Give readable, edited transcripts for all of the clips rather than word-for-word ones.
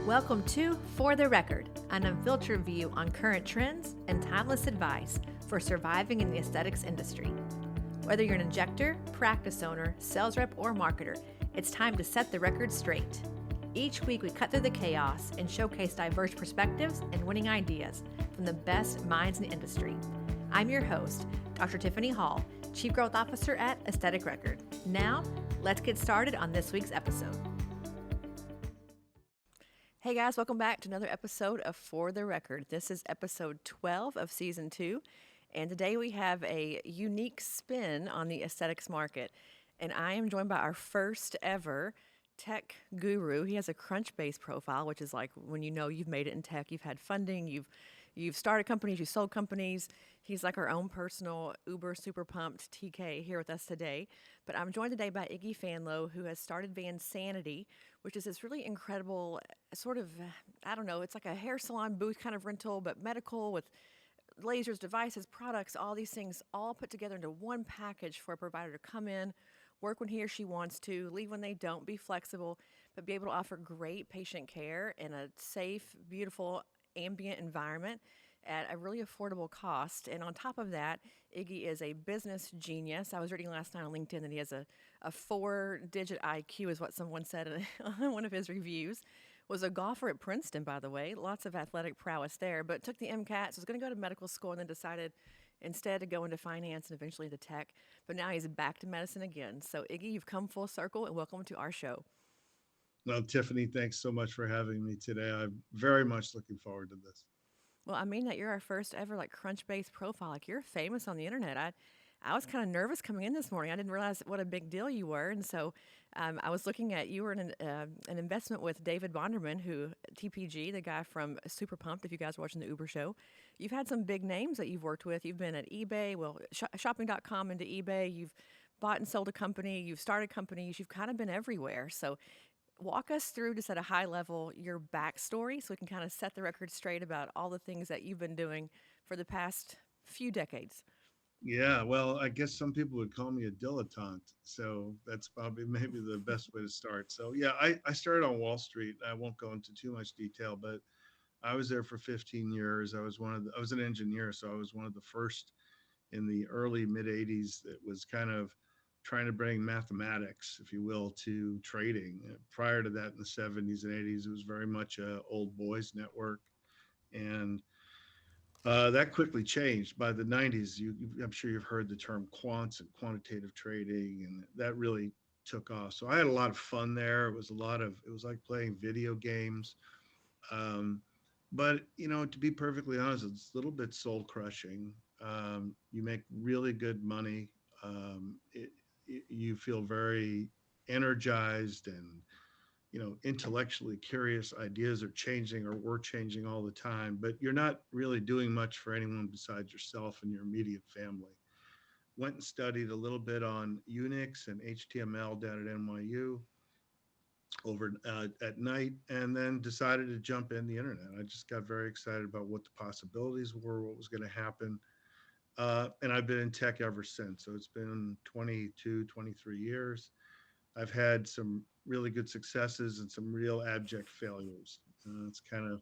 Welcome to For the Record, an unfiltered view on current trends and timeless advice for surviving in the aesthetics industry. Whether you're an injector, practice owner, sales rep, or marketer, it's time to set the record straight. Each week, we cut through the chaos and showcase diverse perspectives and winning ideas from the best minds in the industry. I'm your host, Dr. Tiffany Hall, Chief Growth Officer at Aesthetic Record. Now, let's get started on this week's episode. Hey guys, welcome back to another episode of For the Record. This is episode 12 of season 2, and today we have a unique spin on the aesthetics market. And I am joined by our first ever tech guru. He has a Crunchbase profile, which is like when you know you've made it in tech, you've had funding, you've started companies, you've sold companies. He's like our own personal uber super pumped TK here with us today. But I'm joined today by Iggy Fanlo, who has started Vansanity, which is this really incredible sort of, I don't know, it's like a hair salon booth kind of rental, but medical with lasers, devices, products, all these things all put together into one package for a provider to come in, work when he or she wants to, leave when they don't, be flexible, but be able to offer great patient care in a safe, beautiful, ambient environment at a really affordable cost. And on top of that, Iggy is a business genius. I was reading last night on LinkedIn that he has a 4-digit IQ, is what someone said in one of his reviews. Was a golfer at Princeton, by the way. Lots of athletic prowess there, but took the MCAT, so was going to go to medical school and then decided instead to go into finance and eventually into tech. But now he's back to medicine again. So Iggy, you've come full circle and welcome to our show. Well, Tiffany, thanks so much for having me today. I'm very much looking forward to this. Well, I mean that you're our first ever like Crunchbase profile. Like you're famous on the internet. I was kind of nervous coming in this morning. I didn't realize what a big deal you were, and so I was looking at you were in an investment with David Bonderman, who TPG, the guy from Super Pumped. If you guys are watching the Uber show, you've had some big names that you've worked with. You've been at eBay, well, shopping.com into eBay. You've bought and sold a company. You've started companies. You've kind of been everywhere. So walk us through, just at a high level, your backstory so we can kind of set the record straight about all the things that you've been doing for the past few decades. Yeah, well, I guess some people would call me a dilettante. So that's probably maybe the best way to start. So, yeah, I started on Wall Street. I won't go into too much detail, but I was there for 15 years. I was an engineer. So I was one of the first in the early mid 80s that was kind of trying to bring mathematics, if you will, to trading. Prior to that, in the 70s and 80s, it was very much a old boys network. And that quickly changed by the 90s. I'm sure you've heard the term quants and quantitative trading, and that really took off. So I had a lot of fun there. It was like playing video games. Um, but to be perfectly honest, it's a little bit soul crushing. You make really good money. You feel very energized and intellectually curious. Ideas are changing, or were changing all the time, but you're not really doing much for anyone besides yourself and your immediate family. Went and studied a little bit on Unix and HTML down at NYU over at night, and then decided to jump in the internet. I just got very excited about what the possibilities were, what was going to happen. And I've been in tech ever since. So it's been 22, 23 years. I've had some really good successes and some real abject failures. It's kind of,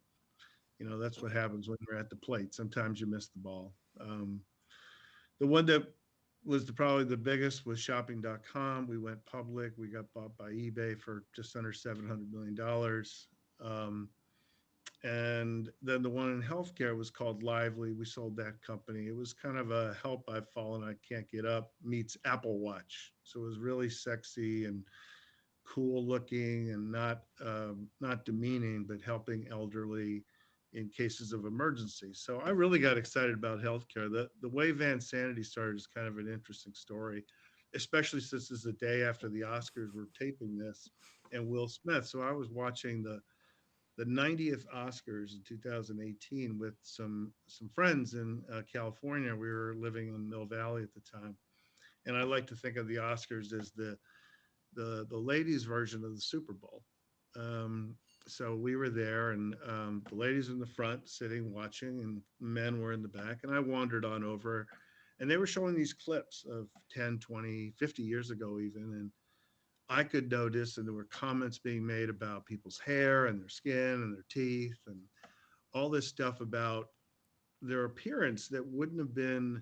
that's what happens when you're at the plate. Sometimes you miss the ball. The one that was probably the biggest was shopping.com. We went public. We got bought by eBay for just under $700 million. And then the one in healthcare was called Lively. We sold that company. It was kind of a help I've fallen, I can't get up meets Apple Watch. So it was really sexy and cool looking and not demeaning, but helping elderly in cases of emergency. So I really got excited about healthcare. The way Vansanity started is kind of an interesting story, especially since it's the day after the Oscars. We're taping this, and Will Smith. So I was watching the 90th Oscars in 2018 with some friends in California. We were living in Mill Valley at the time, and I like to think of the Oscars as the ladies' version of the Super Bowl. So we were there, and the ladies in the front sitting watching, and men were in the back. And I wandered on over, and they were showing these clips of 10, 20, 50 years ago even. And I could notice, and there were comments being made about people's hair and their skin and their teeth and all this stuff about their appearance that wouldn't have been,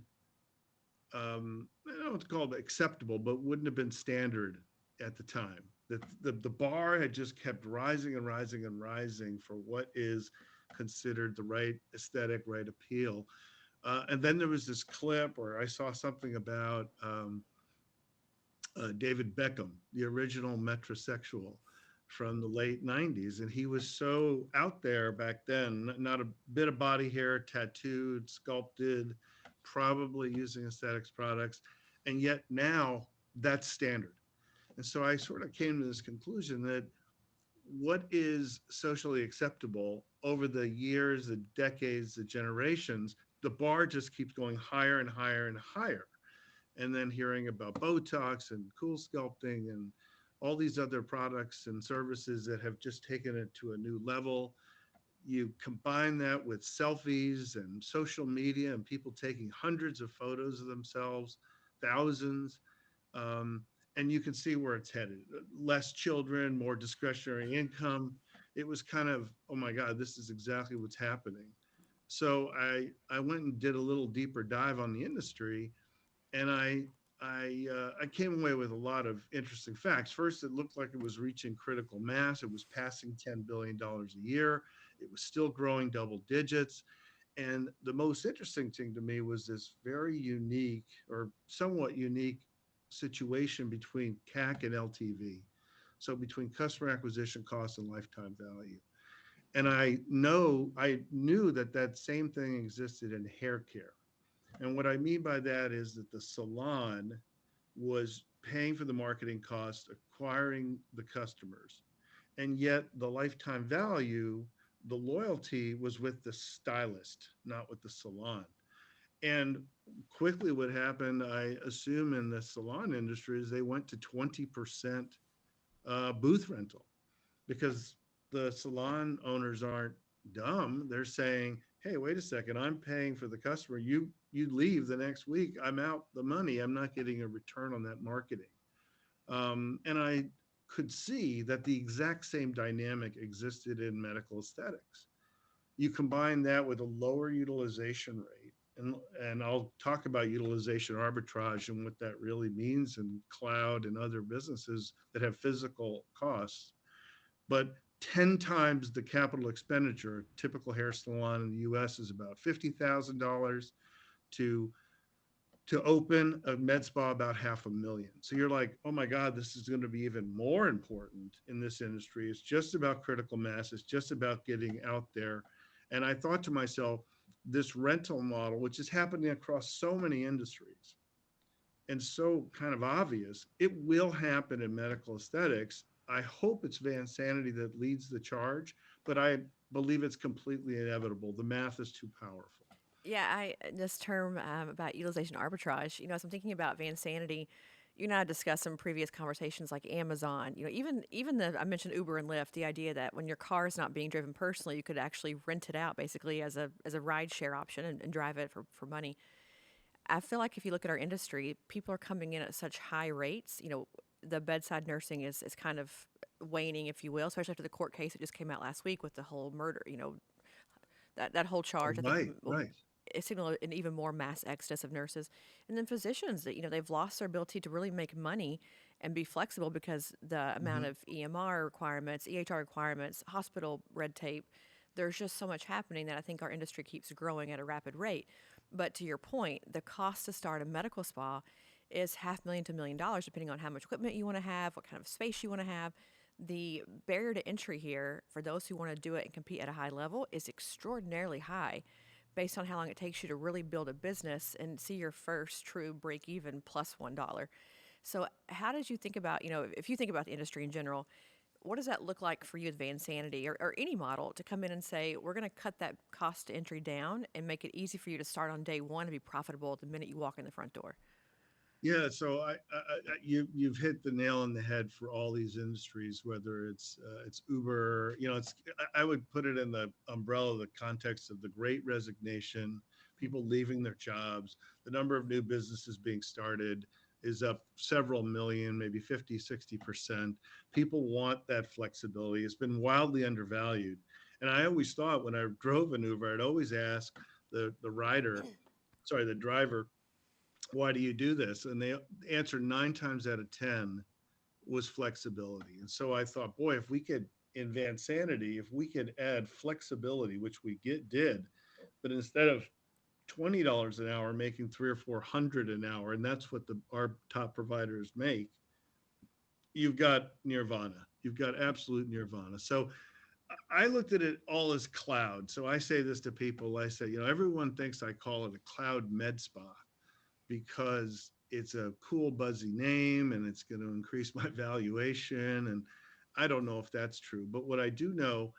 I don't know what to call it, acceptable, but wouldn't have been standard at the time. That the bar had just kept rising and rising and rising for what is considered the right aesthetic, right appeal. And then there was this clip where I saw something about David Beckham, the original metrosexual from the late 90s. And he was so out there back then, not a bit of body hair, tattooed, sculpted, probably using aesthetics products. And yet now that's standard. And so I sort of came to this conclusion that what is socially acceptable over the years, the decades, the generations, the bar just keeps going higher and higher and higher. And then hearing about Botox and cool sculpting and all these other products and services that have just taken it to a new level. You combine that with selfies and social media and people taking hundreds of photos of themselves, thousands, um, and you can see where it's headed. Less children, more discretionary income. It was kind of, oh my God, this is exactly what's happening. So I went and did a little deeper dive on the industry, and I came away with a lot of interesting facts. First, it looked like it was reaching critical mass. It was passing $10 billion a year. It was still growing double digits. And the most interesting thing to me was this very unique or somewhat unique situation between CAC and LTV. So between customer acquisition cost and lifetime value. And I knew that that same thing existed in hair care. And what I mean by that is that the salon was paying for the marketing cost, acquiring the customers. And yet the lifetime value, the loyalty was with the stylist, not with the salon. And quickly what happened, I assume in the salon industry, is they went to 20% booth rental because the salon owners aren't dumb. They're saying, "Hey, wait a second, I'm paying for the customer. You leave the next week, I'm out the money. I'm not getting a return on that marketing." And I could see that the exact same dynamic existed in medical aesthetics. You combine that with a lower utilization rate, and I'll talk about utilization arbitrage and what that really means in cloud and other businesses that have physical costs. But 10 times the capital expenditure, a typical hair salon in the US is about $50,000 to open a med spa about 500,000. So you're like, oh my God, this is going to be even more important in this industry. It's just about critical mass. It's just about getting out there. And I thought to myself, this rental model, which is happening across so many industries and so kind of obvious, it will happen in medical aesthetics. I hope it's Vansanity that leads the charge, but I believe it's completely inevitable. The math is too powerful. Yeah, I this term about utilization arbitrage. As I'm thinking about Vansanity, you and I discussed some previous conversations like Amazon. Even the I mentioned Uber and Lyft. The idea that when your car is not being driven personally, you could actually rent it out basically as a ride share option and drive it for money. I feel like if you look at our industry, people are coming in at such high rates. The bedside nursing is kind of waning, if you will, especially after the court case that just came out last week with the whole murder. That whole charge. I think Right, right. it signaled an even more mass exodus of nurses, and then physicians that they've lost their ability to really make money and be flexible because the amount Mhm. of EMR requirements, EHR requirements, hospital red tape. There's just so much happening that I think our industry keeps growing at a rapid rate. But to your point, the cost to start a medical spa is $500,000 to $1 million, depending on how much equipment you want to have, what kind of space you want to have. The barrier to entry here for those who want to do it and compete at a high level is extraordinarily high based on how long it takes you to really build a business and see your first true break even plus $1. So, how did you think about, if you think about the industry in general, what does that look like for you with Vansanity or any model to come in and say, we're going to cut that cost to entry down and make it easy for you to start on day one and be profitable the minute you walk in the front door? Yeah, so you've hit the nail on the head for all these industries, whether it's Uber, it's I would put it in the umbrella, the context of the Great Resignation, people leaving their jobs, the number of new businesses being started, is up several million, maybe 50, 60%. People want that flexibility. It's been wildly undervalued. And I always thought when I drove an Uber, I'd always ask the driver, why do you do this? And they answer 9 times out of 10 was flexibility. And so I thought, boy, if we could in Vansanity, if we could add flexibility, which did, but instead of $20 an hour, making 300 or 400 an hour, and that's what our top providers make, you've got nirvana. You've got absolute nirvana. So I looked at it all as cloud. So I say this to people. I say, everyone thinks I call it a cloud med spa because it's a cool, buzzy name and it's going to increase my valuation. And I don't know if that's true. But what I do know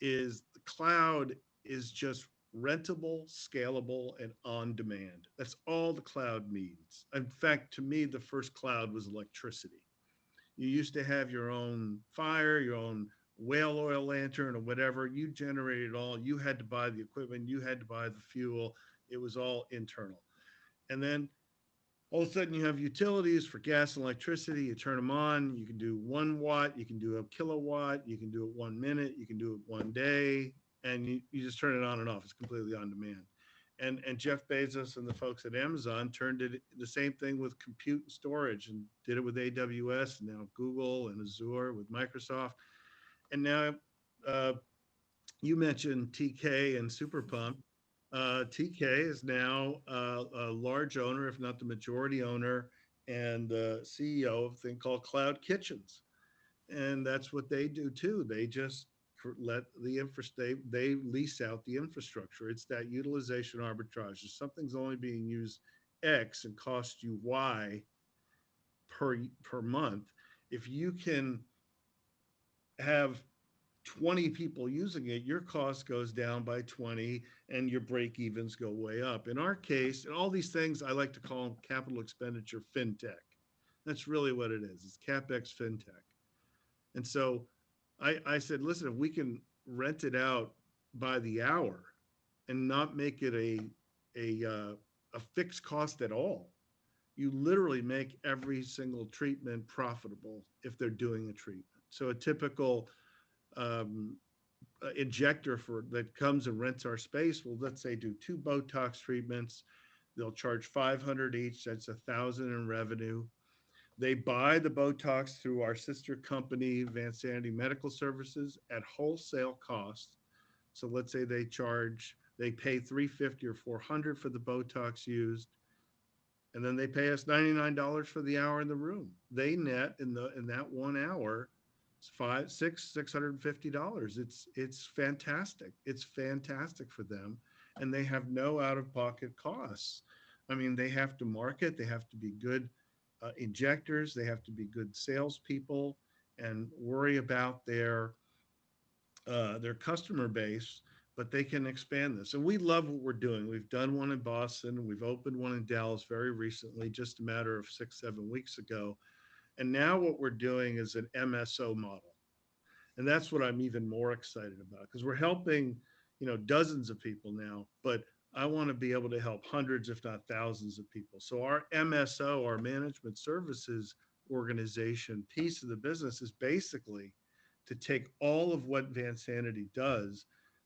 is the cloud is just rentable, scalable, and on demand. That's all the cloud means. In fact, to me, the first cloud was electricity. You used to have your own fire, your own whale oil lantern or whatever. You generated all. You had to buy the equipment. You had to buy the fuel. It was all internal. And then all of a sudden you have utilities for gas and electricity. You turn them on. You can do 1 watt. You can do a kilowatt. You can do it 1 minute. You can do it 1 day. And you just turn it on and off. It's completely on demand. And Jeff Bezos and the folks at Amazon turned it the same thing with compute and storage and did it with AWS and now Google and Azure with Microsoft. And now uh, you mentioned TK and Super Pump. TK is now a large owner, if not the majority owner, and CEO of a thing called Cloud Kitchens. And that's what they do too. They just let the they lease out the infrastructure. It's that utilization arbitrage. If something's only being used X and costs you Y per month, if you can have 20 people using it, your cost goes down by 20 and your break evens go way up. In our case, and all these things, I like to call them capital expenditure fintech. That's really what it is. It's CapEx fintech. And so I said, listen, if we can rent it out by the hour and not make it a fixed cost at all, you literally make every single treatment profitable if they're doing a treatment. So a typical um, injector that comes and rents our space will, let's say, do 2 Botox treatments. They'll charge 500 each. That's 1,000 in revenue. They buy the Botox through our sister company, Vansanity Medical Services, at wholesale cost. So let's say they pay 350 or 400 for the Botox used, and then they pay us $99 for the hour in the room. They net in that 1 hour $650. It's fantastic. It's fantastic for them, and they have no out of pocket costs. I mean, they have to market. They have to be good injectors. They have to be good salespeople, and worry about their customer base. But they can expand this, and we love what we're doing. We've done one in Boston. We've opened one in Dallas very recently, just a matter of 6, 7 weeks ago. And now what we're doing is an MSO model. And that's what I'm even more excited about because we're helping, dozens of people now, but I want to be able to help hundreds, if not thousands of people. So our MSO, our management services organization piece of the business is basically to take all of what Vansanity does,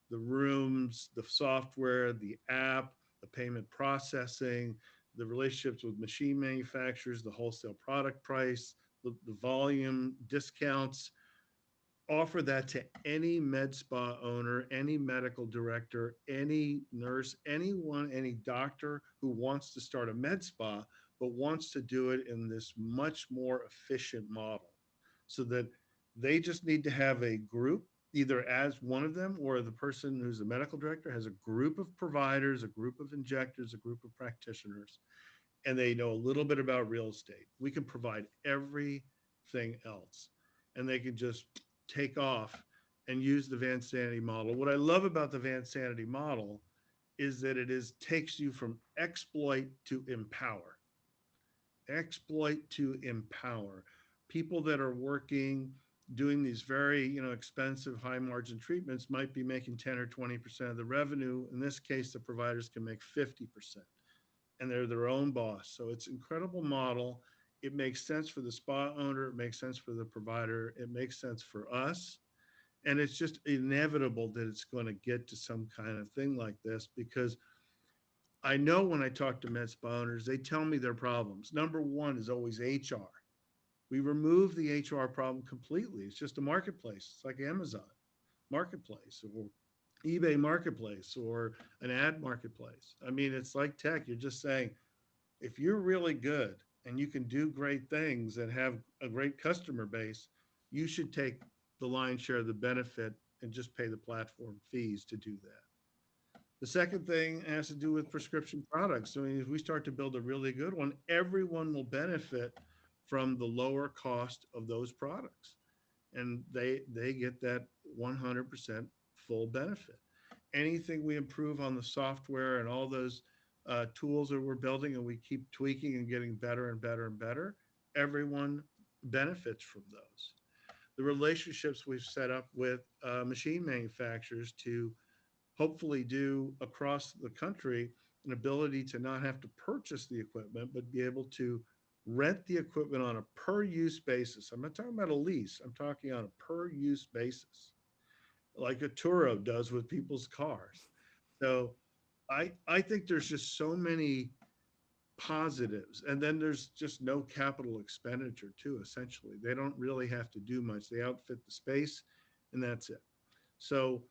the rooms, the software, the app, the payment processing, the relationships with machine manufacturers, the wholesale product price, the volume discounts, offer that to any med spa owner, any medical director, any nurse, anyone, any doctor who wants to start a med spa, but wants to do it in this much more efficient model so that they just need to have a group, either as one of them or the person who's a medical director has a group of providers, a group of injectors, a group of practitioners, and they know a little bit about real estate. We can provide everything else, and they can just take off and use the Vansanity model. What I love about the Vansanity model is that it takes you from exploit to empower. Exploit to empower. People that are working doing these very expensive high margin treatments might be making 10 or 20% of the revenue. In this case, the providers can make 50%, and they're their own boss. So it's an incredible model. It makes sense for the spa owner. It makes sense for the provider. It makes sense for us. And it's just inevitable that it's going to get to some kind of thing like this because I know when I talk to med spa owners, they tell me their problems. Number one is always HR. We remove the HR problem completely. It's just a marketplace. It's like Amazon marketplace or eBay marketplace or an ad marketplace. I mean, it's like tech. You're just saying, if you're really good and you can do great things and have a great customer base, you should take the lion's share of the benefit and just pay the platform fees to do that. The second thing has to do with prescription products. I mean, if we start to build a really good one, everyone will benefit from the lower cost of those products. And they get that 100% full benefit. Anything we improve on the software and all those tools that we're building and we keep tweaking and getting better and better and better, everyone benefits from those. The relationships we've set up with machine manufacturers to hopefully do across the country an ability to not have to purchase the equipment, but be able to rent the equipment on a per use basis. I'm not talking about a lease, I'm talking on a per use basis, like a Turo does with people's cars. So I think there's just so many positives. And then there's just no capital expenditure, too, essentially. They don't really have to do much. They outfit the space, and that's it. So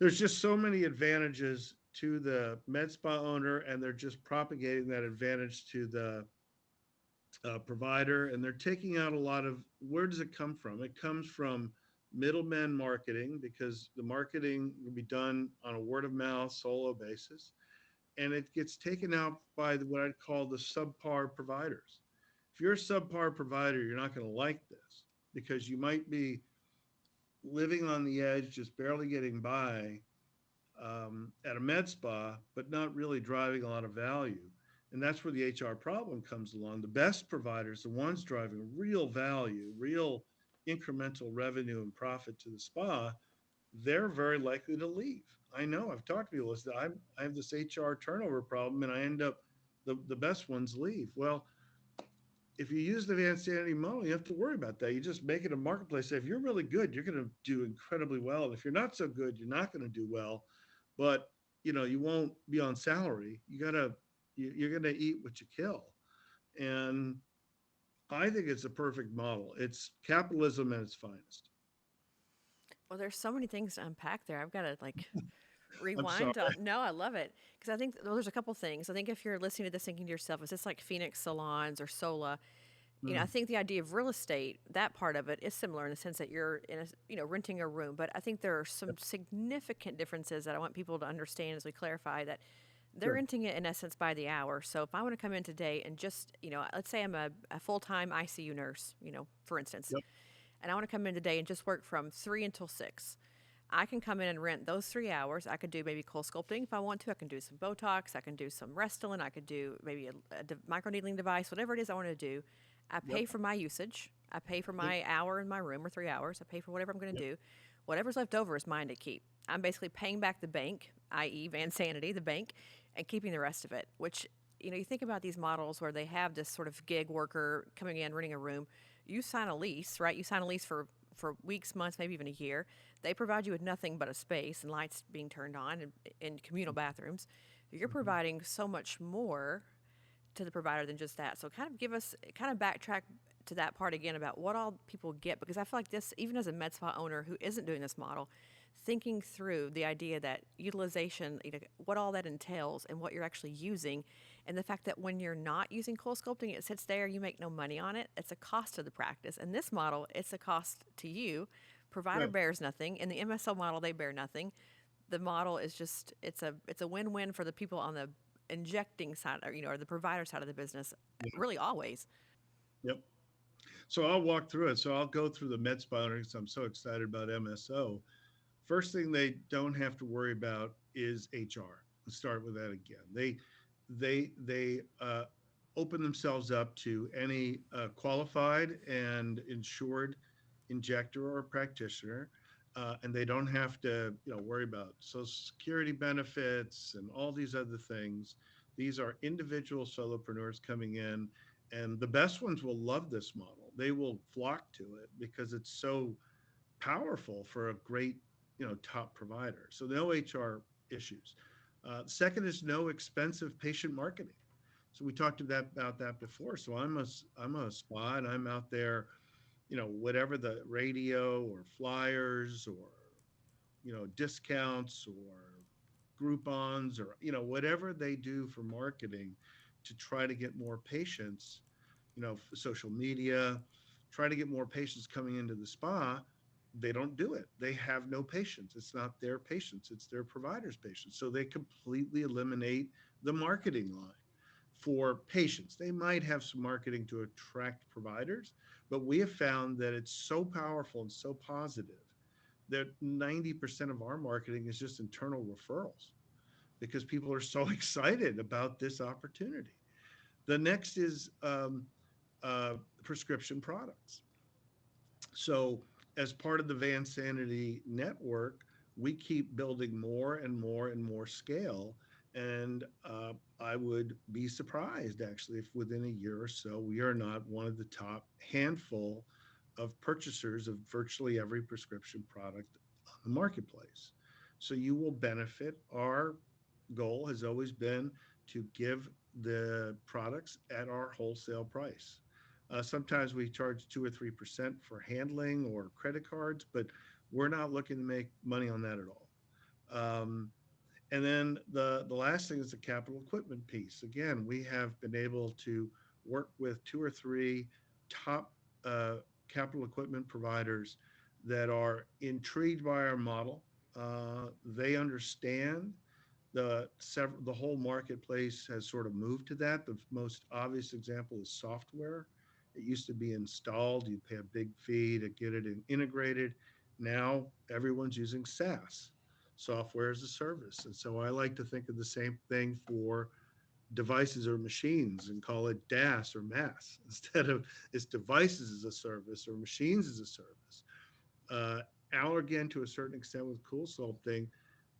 there's just so many advantages to the med spa owner, and they're just propagating that advantage to the provider, and they're taking out a lot of where does it come from? It comes from middlemen marketing because the marketing will be done on a word of mouth solo basis, and it gets taken out by what I'd call the subpar providers. If you're a subpar provider, you're not going to like this because you might be living on the edge, just barely getting by at a med spa, but not really driving a lot of value. And that's where the HR problem comes along. The best providers, the ones driving real value, real incremental revenue and profit to the spa, they're very likely to leave. I know I've talked to people. I have this HR turnover problem, and I end up the best ones leave. Well, if you use the Vansanity model, you have to worry about that. You just make it a marketplace. If you're really good, you're going to do incredibly well. And if you're not so good, you're not going to do well. But you won't be on salary. You're going to eat what you kill. And I think it's a perfect model. It's capitalism at its finest. Well, there's so many things to unpack there. I've got to like I'm sorry. rewind on. No, I love it because I think there's a couple things. I think if you're listening to this, thinking to yourself, is this like Phoenix Salons or Sola? I Mm, think the idea of real estate, that part of it is similar in the sense that you're in a, renting a room. But I think there are some significant differences that I want people to understand as we clarify that they're sure. renting it in essence by the hour. So if I want to come in today and just, let's say I'm a full time ICU nurse, for instance, Yep. and I want to come in today and just work from 3 until 6. I can come in and rent those 3 hours. I could do maybe cold sculpting if I want to. I can do some Botox. I can do some Restylane. I could do maybe a microneedling device, whatever it is I want to do. I pay Yep. for my usage. I pay for Yep. my hour in my room or 3 hours. I pay for whatever I'm going to Yep. do. Whatever's left over is mine to keep. I'm basically paying back the bank, i.e., Vansanity, the bank, and keeping the rest of it. Which you think about these models where they have this sort of gig worker coming in, renting a room. You sign a lease, right? You sign a lease for weeks, months, maybe even a year. They provide you with nothing but a space and lights being turned on and communal bathrooms. You're Mhm. providing so much more to the provider than just that. So kind of backtrack to that part again about what all people get, because I feel like this, even as a med spa owner who isn't doing this model, thinking through the idea that utilization, what all that entails and what you're actually using, and the fact that when you're not using cold sculpting, it sits there, you make no money on it. It's a cost to the practice. In this model, it's a cost to you. Provider Right. bears nothing. In the MSO model, they bear nothing. The model is just it's a win-win for the people on the injecting side or the provider side of the business, Yeah. really always. Yep. So I'll walk through it. So I'll go through the med spa because I'm so excited about MSO. First thing they don't have to worry about is HR. Let's start with that again. They open themselves up to any qualified and insured injector or practitioner, and they don't have to worry about Social Security benefits and all these other things. These are individual solopreneurs coming in, And the best ones will love this model. They will flock to it because it's so powerful for a great, top provider. So no HR issues. Second is no expensive patient marketing. So we talked about that before. So I'm a spa and I'm out there, whatever the radio or flyers or discounts or Groupons or whatever they do for marketing to try to get more patients, social media, try to get more patients coming into the spa. They don't do it. They have no patients. It's not their patients, it's their provider's patients. So they completely eliminate the marketing line for patients. They might have some marketing to attract providers, but we have found that it's so powerful and so positive that 90% of our marketing is just internal referrals because people are so excited about this opportunity. The next is prescription products. So, as part of the Vansanity network, we keep building more and more and more scale. And I would be surprised actually if within a year or so we are not one of the top handful of purchasers of virtually every prescription product on the marketplace. So you will benefit. Our goal has always been to give the products at our wholesale price. Sometimes we charge 2 or 3% for handling or credit cards, but we're not looking to make money on that at all. Um, and then the last thing is the capital equipment piece. Again, we have been able to work with 2 or 3 top capital equipment providers that are intrigued by our model. They understand the whole marketplace has sort of moved to that. The most obvious example is software. It used to be installed, you'd pay a big fee to get it integrated. Now everyone's using SaaS, software as a service. And so I like to think of the same thing for devices or machines and call it DaaS or MaaS instead of it's devices as a service or machines as a service. uh, Allergan, to a certain extent, with Cool Sculpting,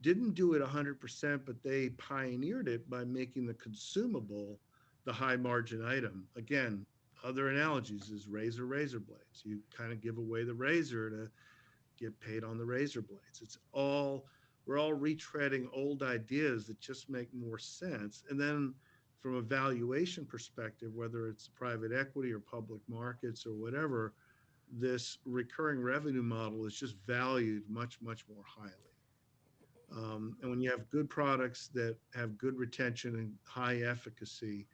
didn't do it 100%, but they pioneered it by making the consumable the high margin item. Again, other analogies is razor blades. You kind of give away the razor to get paid on the razor blades. We're all retreading old ideas that just make more sense. And then from a valuation perspective, whether it's private equity or public markets or whatever, this recurring revenue model is just valued much, much more highly. And when you have good products that have good retention and high efficacy,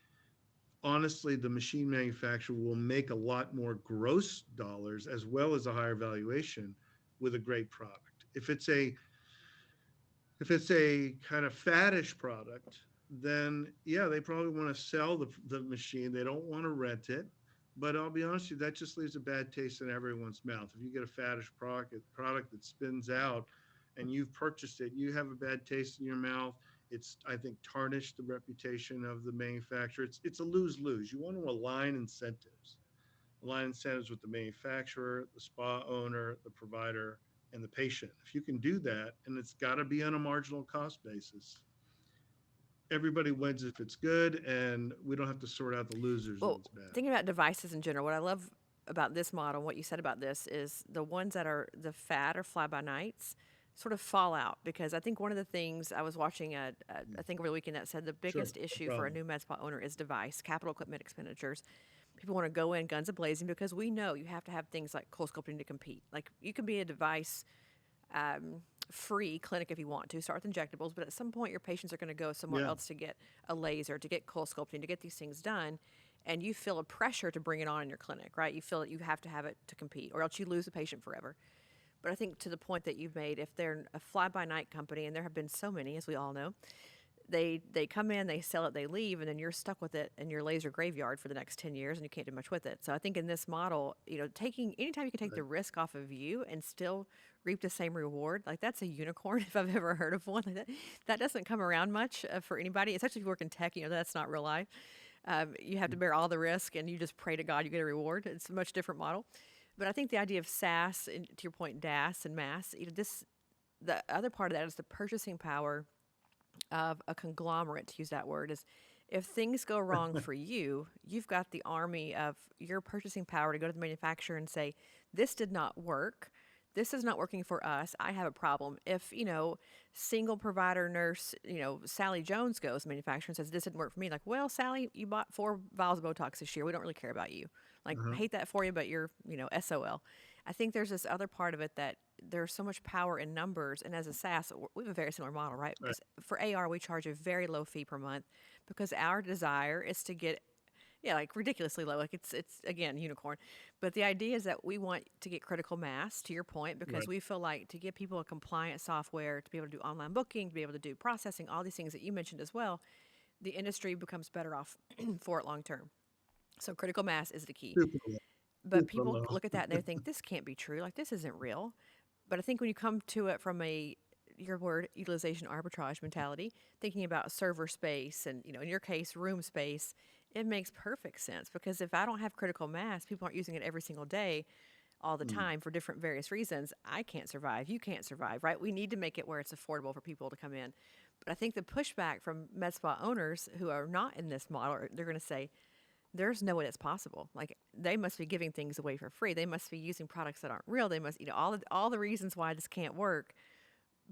honestly, the machine manufacturer will make a lot more gross dollars as well as a higher valuation with a great product. If it's a kind of faddish product, then yeah, they probably want to sell the machine. They don't want to rent it. But I'll be honest with you, that just leaves a bad taste in everyone's mouth. If you get a faddish product that spins out and you've purchased it, you have a bad taste in your mouth. It's, I think, tarnished the reputation of the manufacturer. It's a lose lose. You want to align incentives with the manufacturer, the spa owner, the provider, and the patient. If you can do that, and it's got to be on a marginal cost basis, everybody wins if it's good, and we don't have to sort out the losers if Well, it's bad. thinking about devices in general, what I love about this model, what you said about this, is the ones that are the fat or fly by nights sort of fall out because I think one of the things I was watching a thing over the weekend that said the Sure, biggest no issue for a problem. new med spa owner is device capital equipment expenditures. People want to go in guns a blazing because we know you have to have things like cold sculpting to compete. Like you can be a device free clinic if you want to start with injectables, but at some point your patients are going to go somewhere Yeah, else to get a laser, to get cold sculpting, to get these things done, and you feel a pressure to bring it on in your clinic, right? You feel that you have to have it to compete, or else you lose the patient forever. But I think to the point that you've made, if they're a fly by night company, and there have been so many, as we all know, they come in, they sell it, they leave, and then you're stuck with it in your laser graveyard for the next 10 years and you can't do much with it. So I think in this model, taking anytime you can take right. the risk off of you and still reap the same reward, like that's a unicorn if I've ever heard of one like that. That doesn't come around much for anybody, especially if you work in tech, that's not real life. You have to bear all the risk and you just pray to God you get a reward. It's a much different model. But I think the idea of SaaS, and to your point, DaaS and MaaS, the other part of that is the purchasing power of a conglomerate, to use that word, is If things go wrong for you, you've got the army of your purchasing power to go to the manufacturer and say, this did not work. This is not working for us. I have a problem. If, single provider nurse, Sally Jones goes to the manufacturer and says, this didn't work for me. Like, well, Sally, you bought 4 vials of Botox this year. We don't really care about you. Like, Uh-huh. hate that for you, but you're, SOL. I think there's this other part of it that there's so much power in numbers. And as a SaaS, we have a very similar model, right? Right. For AR, we charge a very low fee per month because our desire is to get, yeah, like ridiculously low. Like it's again unicorn, but the idea is that we want to get critical mass. To your point, because Right. we feel like to give people a compliant software to be able to do online booking, to be able to do processing, all these things that you mentioned as well, the industry becomes better off for it long term. So critical mass is the key. Super low. But Super people low. look at that and they think this can't be true. Like this isn't real. But I think when you come to it from a your word utilization arbitrage mentality, thinking about server space and in your case room space, it makes perfect sense because if I don't have critical mass, people aren't using it every single day all the Mm. time for different various reasons. I can't survive. You can't survive, right? We need to make it where it's affordable for people to come in. But I think the pushback from med spa owners who are not in this model, they're going to say, there's no way that's possible. Like they must be giving things away for free. They must be using products that aren't real. They must, all the reasons why this can't work.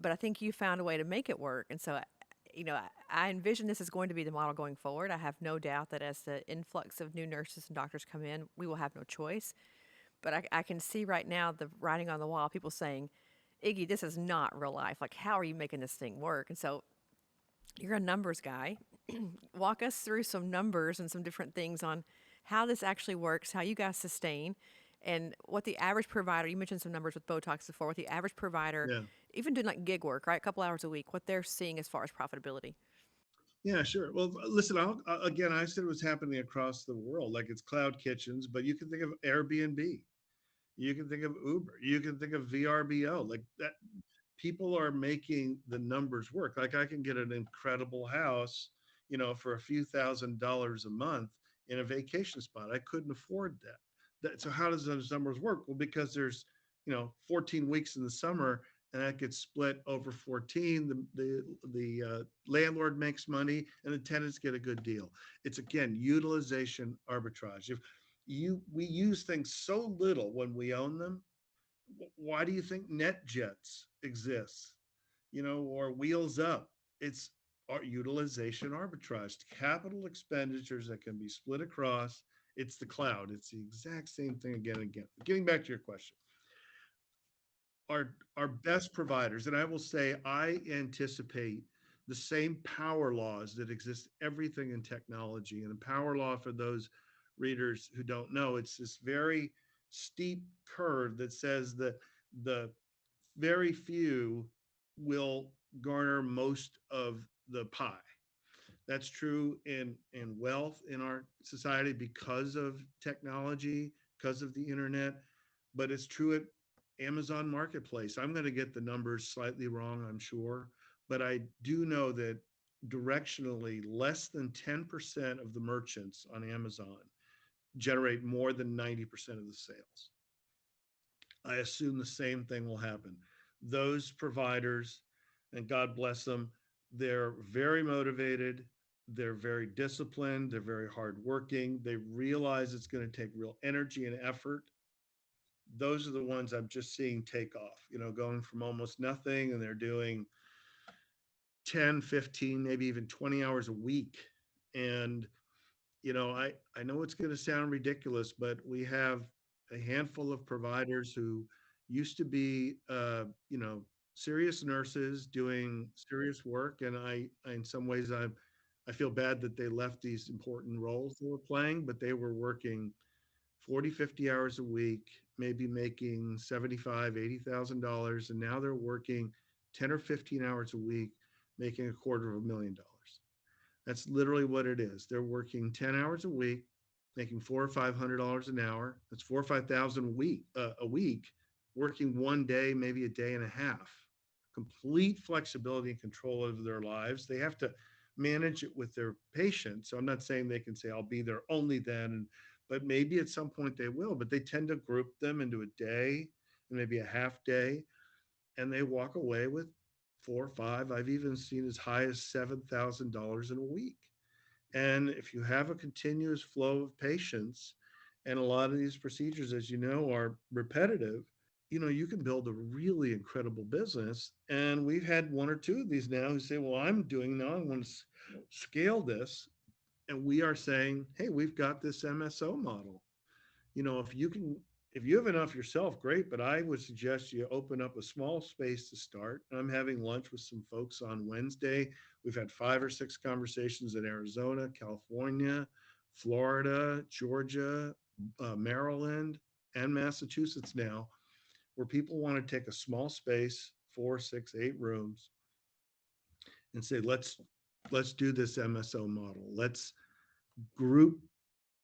But I think you found a way to make it work. And so, I envision this is going to be the model going forward. I have no doubt that as the influx of new nurses and doctors come in, we will have no choice. But I can see right now the writing on the wall, people saying, Iggy, this is not real life. Like, how are you making this thing work? And so you're a numbers guy. Walk us through some numbers and some different things on how this actually works, how you guys sustain, and what the average provider, you mentioned some numbers with Botox before, what the average provider, Yeah. even doing like gig work, right, a couple hours a week, what they're seeing as far as profitability. Yeah, sure. Well, listen, again, I said it was happening across the world, like it's cloud kitchens, but you can think of Airbnb, you can think of Uber, you can think of VRBO, like that. People are making the numbers work. Like I can get an incredible house, for a few $1,000s a month in a vacation spot. I couldn't afford that. So how does those numbers work? Well, because there's, 14 weeks in the summer and that gets split over 14. The landlord makes money and the tenants get a good deal. It's again utilization arbitrage. If we use things so little when we own them, why do you think NetJets exists? Or Wheels Up? It's our utilization arbitrage, capital expenditures that can be split across. It's the cloud. It's the exact same thing again and again. Getting back to your question, our best providers, and I will say I anticipate the same power laws that exist everything in technology. And a power law, for those readers who don't know, it's this very steep curve that says that the very few will garner most of the pie. That's true in wealth in our society because of technology, because of the internet, but it's true at Amazon Marketplace. I'm going to get the numbers slightly wrong, I'm sure, but I do know that directionally less than 10% of the merchants on Amazon generate more than 90% of the sales. I assume the same thing will happen. Those providers, and God bless them, they're very motivated, they're very disciplined, they're very hardworking, they realize it's going to take real energy and effort. Those are the ones I'm just seeing take off, going from almost nothing and they're doing 10, 15, maybe even 20 hours a week. And I know it's going to sound ridiculous, but we have a handful of providers who used to be, serious nurses doing serious work, and in some ways, I feel bad that they left these important roles they were playing, but they were working 40, 50 hours a week, maybe making 75, $80,000, and now they're working 10 or 15 hours a week, making $250,000. That's literally what it is. They're working 10 hours a week, making $400 or $500 an hour. That's 4 or 5,000 a week, working one day, maybe a day and a half. Complete flexibility and control over their lives. They have to manage it with their patients. So I'm not saying they can say, I'll be there only then, but maybe at some point they will. But they tend to group them into a day and maybe a half day, and they walk away with 4 or 5. I've even seen as high as $7,000 in a week. And if you have a continuous flow of patients, and a lot of these procedures, as you know, are repetitive, you can build a really incredible business. And we've had one or two of these now who say, well, I'm doing now, I want to scale this. And we are saying, hey, we've got this MSO model. If you have enough yourself, great, but I would suggest you open up a small space to start. I'm having lunch with some folks on Wednesday. We've had 5 or 6 conversations in Arizona, California, Florida, Georgia, Maryland, and Massachusetts now, where people want to take a small space, 4, 6, 8 rooms, and say, let's do this MSO model. Let's group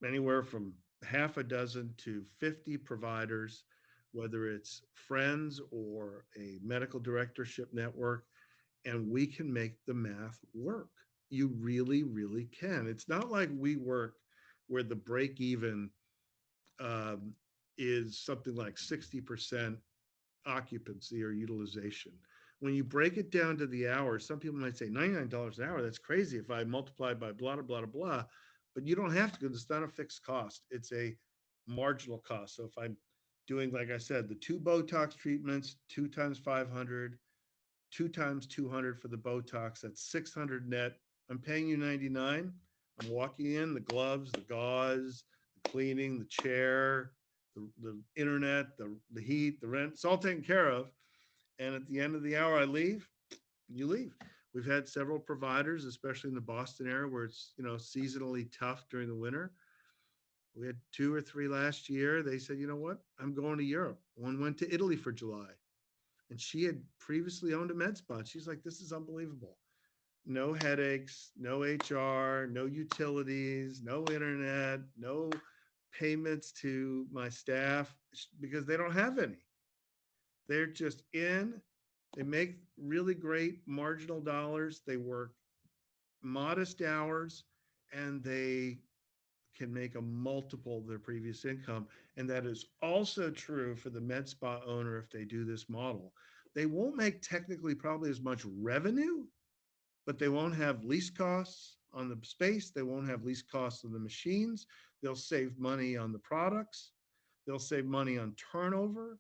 anywhere from half a dozen to 50 providers, whether it's friends or a medical directorship network, and we can make the math work. You really, really can. It's not like we work where the break even um, is something like 60% occupancy or utilization. When you break it down to the hours, some people might say $99 an hour, that's crazy if I multiply by blah, blah, blah, blah. But you don't have to, because it's not a fixed cost. It's a marginal cost. So if I'm doing, like I said, the 2 Botox treatments, 2 times 500, 2 times 200 for the Botox, that's 600 net. I'm paying you 99. I'm walking in, the gloves, the gauze, the cleaning, the chair, the internet, the heat, the rent, it's all taken care of. And at the end of the hour, I leave, you leave. We've had several providers, especially in the Boston area where it's, seasonally tough during the winter. We had 2 or 3 last year. They said, you know what? I'm going to Europe. One went to Italy for July. And she had previously owned a med spa. She's like, this is unbelievable. No headaches, no HR, no utilities, no internet, no payments to my staff because they don't have any. They're just in, they make really great marginal dollars, they work modest hours, and they can make a multiple of their previous income. And that is also true for the med spa owner if they do this model. They won't make technically probably as much revenue, but they won't have lease costs on the space. They won't have lease costs on the machines. They'll save money on the products. They'll save money on turnover.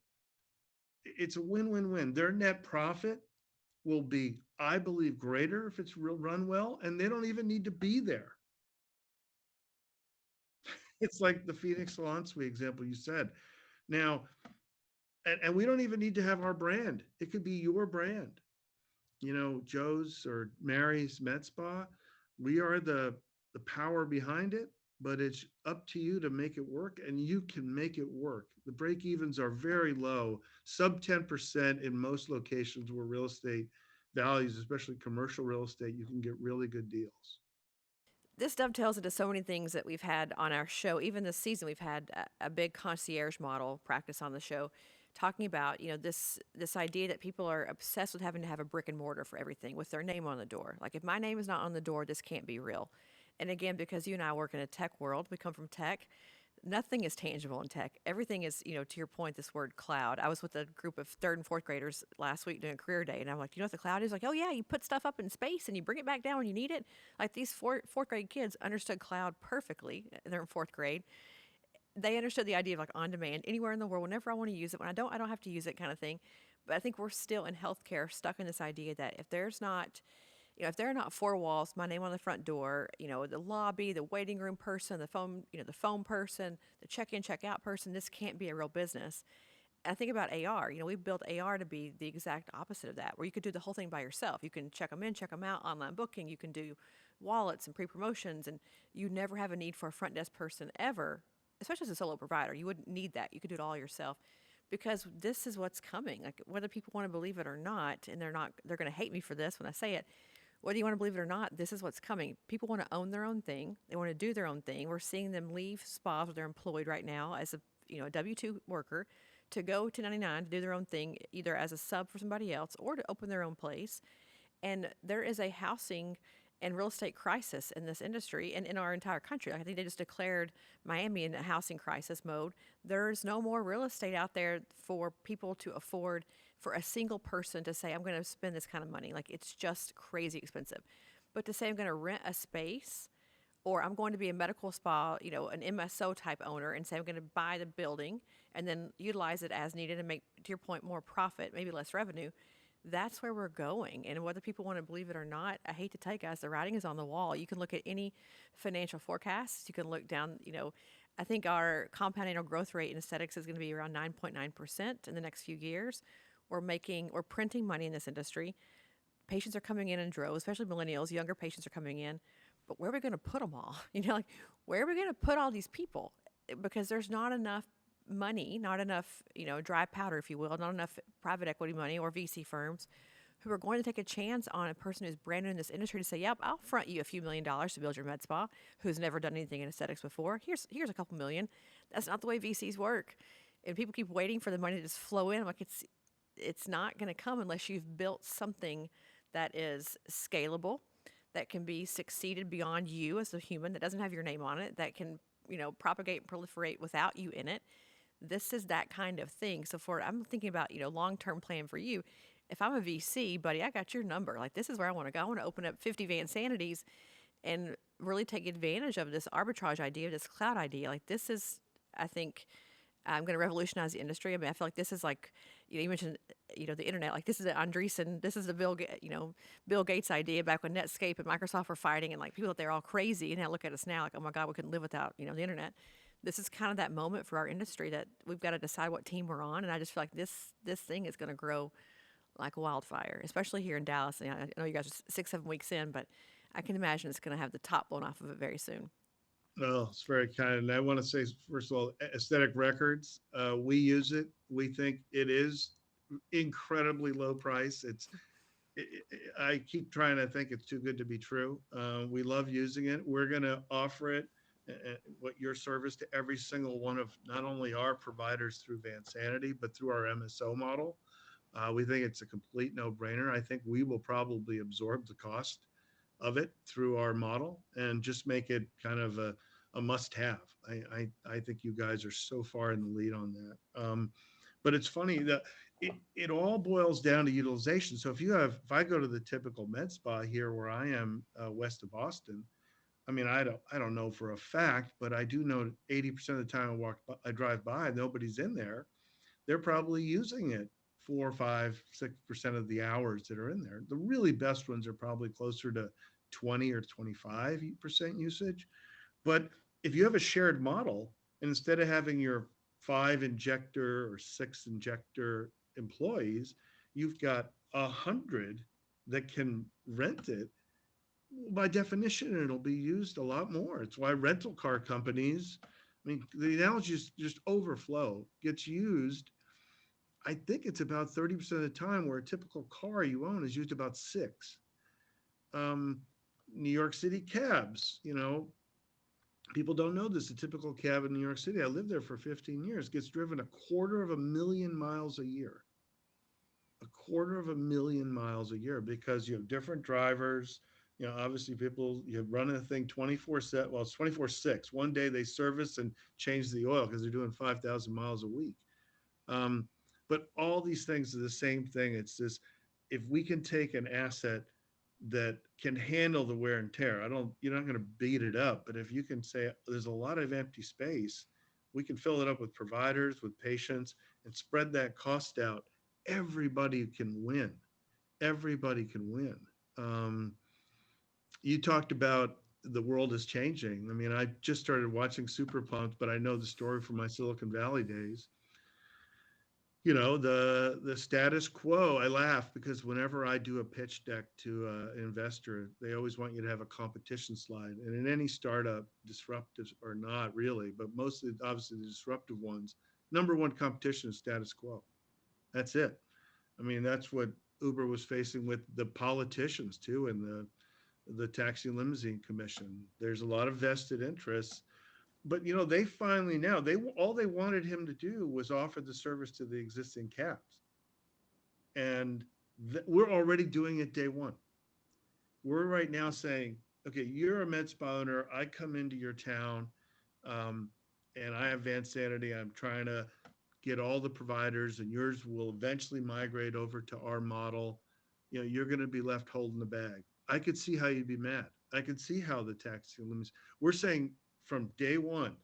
It's a win-win-win. Their net profit will be, I believe, greater if it's run well, and they don't even need to be there. It's like the Phoenix Salon Suite example you said. Now, and we don't even need to have our brand. It could be your brand. Joe's or Mary's Med Spa. We are the power behind it, but it's up to you to make it work, and you can make it work. The break evens are very low, sub 10% in most locations where real estate values, especially commercial real estate, you can get really good deals. This dovetails into so many things that we've had on our show. Even this season, we've had a big concierge model practice on the show, talking about this idea that people are obsessed with having to have a brick and mortar for everything with their name on the door. Like if my name is not on the door, this can't be real. And again, because you and I work in a tech world, we come from tech. Nothing is tangible in tech. Everything is, to your point, this word cloud. I was with a group of 3rd and 4th graders last week doing a career day, and I'm like, do you know what the cloud is? Like, oh yeah, you put stuff up in space and you bring it back down when you need it. Like these fourth grade kids understood cloud perfectly. They're in 4th grade. They understood the idea of like on demand, anywhere in the world, whenever I want to use it. When I don't have to use it, kind of thing. But I think we're still in healthcare stuck in this idea that if there's not if there are not 4 walls, my name on the front door, the lobby, the waiting room person, the phone, the phone person, the check-in, check-out person, this can't be a real business. And I think about AR. We built AR to be the exact opposite of that, where you could do the whole thing by yourself. You can check them in, check them out, online booking. You can do wallets and pre-promotions, and you never have a need for a front desk person ever, especially as a solo provider. You wouldn't need that. You could do it all yourself because this is what's coming. Like whether people want to believe it or not, and they're going to hate me for this when I say it, whether you want to believe it or not, this is what's coming. People want to own their own thing. They want to do their own thing. We're seeing them leave spas where they're employed right now as a W-2 worker to go to 99 to do their own thing, either as a sub for somebody else or to open their own place. And there is a housing and real estate crisis in this industry and in our entire country. Like I think they just declared Miami in a housing crisis mode. There's no more real estate out there for people to afford for a single person to say, I'm going to spend this kind of money. Like it's just crazy expensive. But to say I'm going to rent a space Or I'm going to be a medical spa, an MSO type owner, and say I'm going to buy the building and then utilize it as needed and make, to your point, more profit, maybe less revenue. That's where we're going. And whether people want to believe it or not, I hate to tell you guys, the writing is on the wall. You can look at any financial forecasts. You can look down, I think our compound annual growth rate in aesthetics is going to be around 9.9% in the next few years. We're printing money in this industry. Patients are coming in droves, especially millennials. Younger patients are coming in, but where are we going to put them all? Like where are we going to put all these people? Because there's not enough money, not enough, dry powder, if you will, not enough private equity money or VC firms who are going to take a chance on a person who's brand new in this industry to say, "Yep, I'll front you a few $1,000,000 to build your med spa," who's never done anything in aesthetics before. Here's a couple million. That's not the way VCs work, and people keep waiting for the money to just flow in. I'm like, it's not going to come unless you've built something that is scalable, that can be succeeded beyond you as a human, that doesn't have your name on it, that can, propagate and proliferate without you in it. This is that kind of thing. So I'm thinking about, long-term plan for you. If I'm a VC, buddy, I got your number. Like, this is where I want to go. I want to open up 50 Vansanities and really take advantage of this arbitrage idea, this cloud idea. Like, this is, I think, I'm going to revolutionize the industry. I mean, I feel like this is like, you mentioned, the internet. Like, this is the Andreessen, this is the Bill Gates idea back when Netscape and Microsoft were fighting, and like people thought they're all crazy. And now look at us now, like, oh my God, we couldn't live without, the internet. This is kind of that moment for our industry that we've got to decide what team we're on. And I just feel like this thing is going to grow like a wildfire, especially here in Dallas. And I know you guys are 6-7 weeks in, but I can imagine it's going to have the top blown off of it very soon. Well, it's very kind. And I want to say, first of all, Aesthetic Records, we use it. We think it is incredibly low price. I keep trying to think it's too good to be true. We love using it. We're going to offer it, what your service, to every single one of not only our providers through Vansanity, but through our MSO model. We think it's a complete no-brainer. I think we will probably absorb the cost of it through our model and just make it kind of a must-have. I think you guys are so far in the lead on that. But it's funny that it all boils down to utilization. So if I go to the typical med spa here where I am, west of Boston, I mean, I don't know for a fact, but I do know 80% of the time I drive by, nobody's in there. They're probably using it 4, 5, 6% of the hours that are in there. The really best ones are probably closer to 20 or 25% usage. But if you have a shared model, and instead of having your 5 injector or 6 injector employees, you've got 100 that can rent it. By definition, it'll be used a lot more. It's why rental car companies, I mean, the analogies just overflow, gets used. I think it's about 30% of the time, where a typical car you own is used about 6. Um, New York City cabs, people don't know this. A typical cab in New York City, I lived there for 15 years, gets driven 250,000 miles a year. 250,000 miles a year, because you have different drivers. Obviously you're running the thing 24/7. Well, it's 24/6. One day they service and change the oil because they're doing 5,000 miles a week. But all these things are the same thing. It's this: if we can take an asset that can handle the wear and tear, you're not going to beat it up, but if you can say there's a lot of empty space, we can fill it up with providers, with patients, and spread that cost out. Everybody can win. Everybody can win. You talked about the world is changing. I mean, I just started watching Super Pumped, but I know the story from my Silicon Valley days. The status quo. I laugh because whenever I do a pitch deck to an investor, they always want you to have a competition slide. And in any startup, disruptive or not really, but mostly obviously the disruptive ones, number one competition is status quo. That's it. I mean, that's what Uber was facing with the politicians too, and the taxi limousine commission. There's a lot of vested interests, but they finally, now all they wanted him to do was offer the service to the existing cabs, and we're already doing it day one. We're right now saying, okay, you're a med spa owner, I come into your town, and I have Vansanity, I'm trying to get all the providers, and yours will eventually migrate over to our model. You're going to be left holding the bag. I could see how you'd be mad. I can see how the tax limits. We're saying from day one,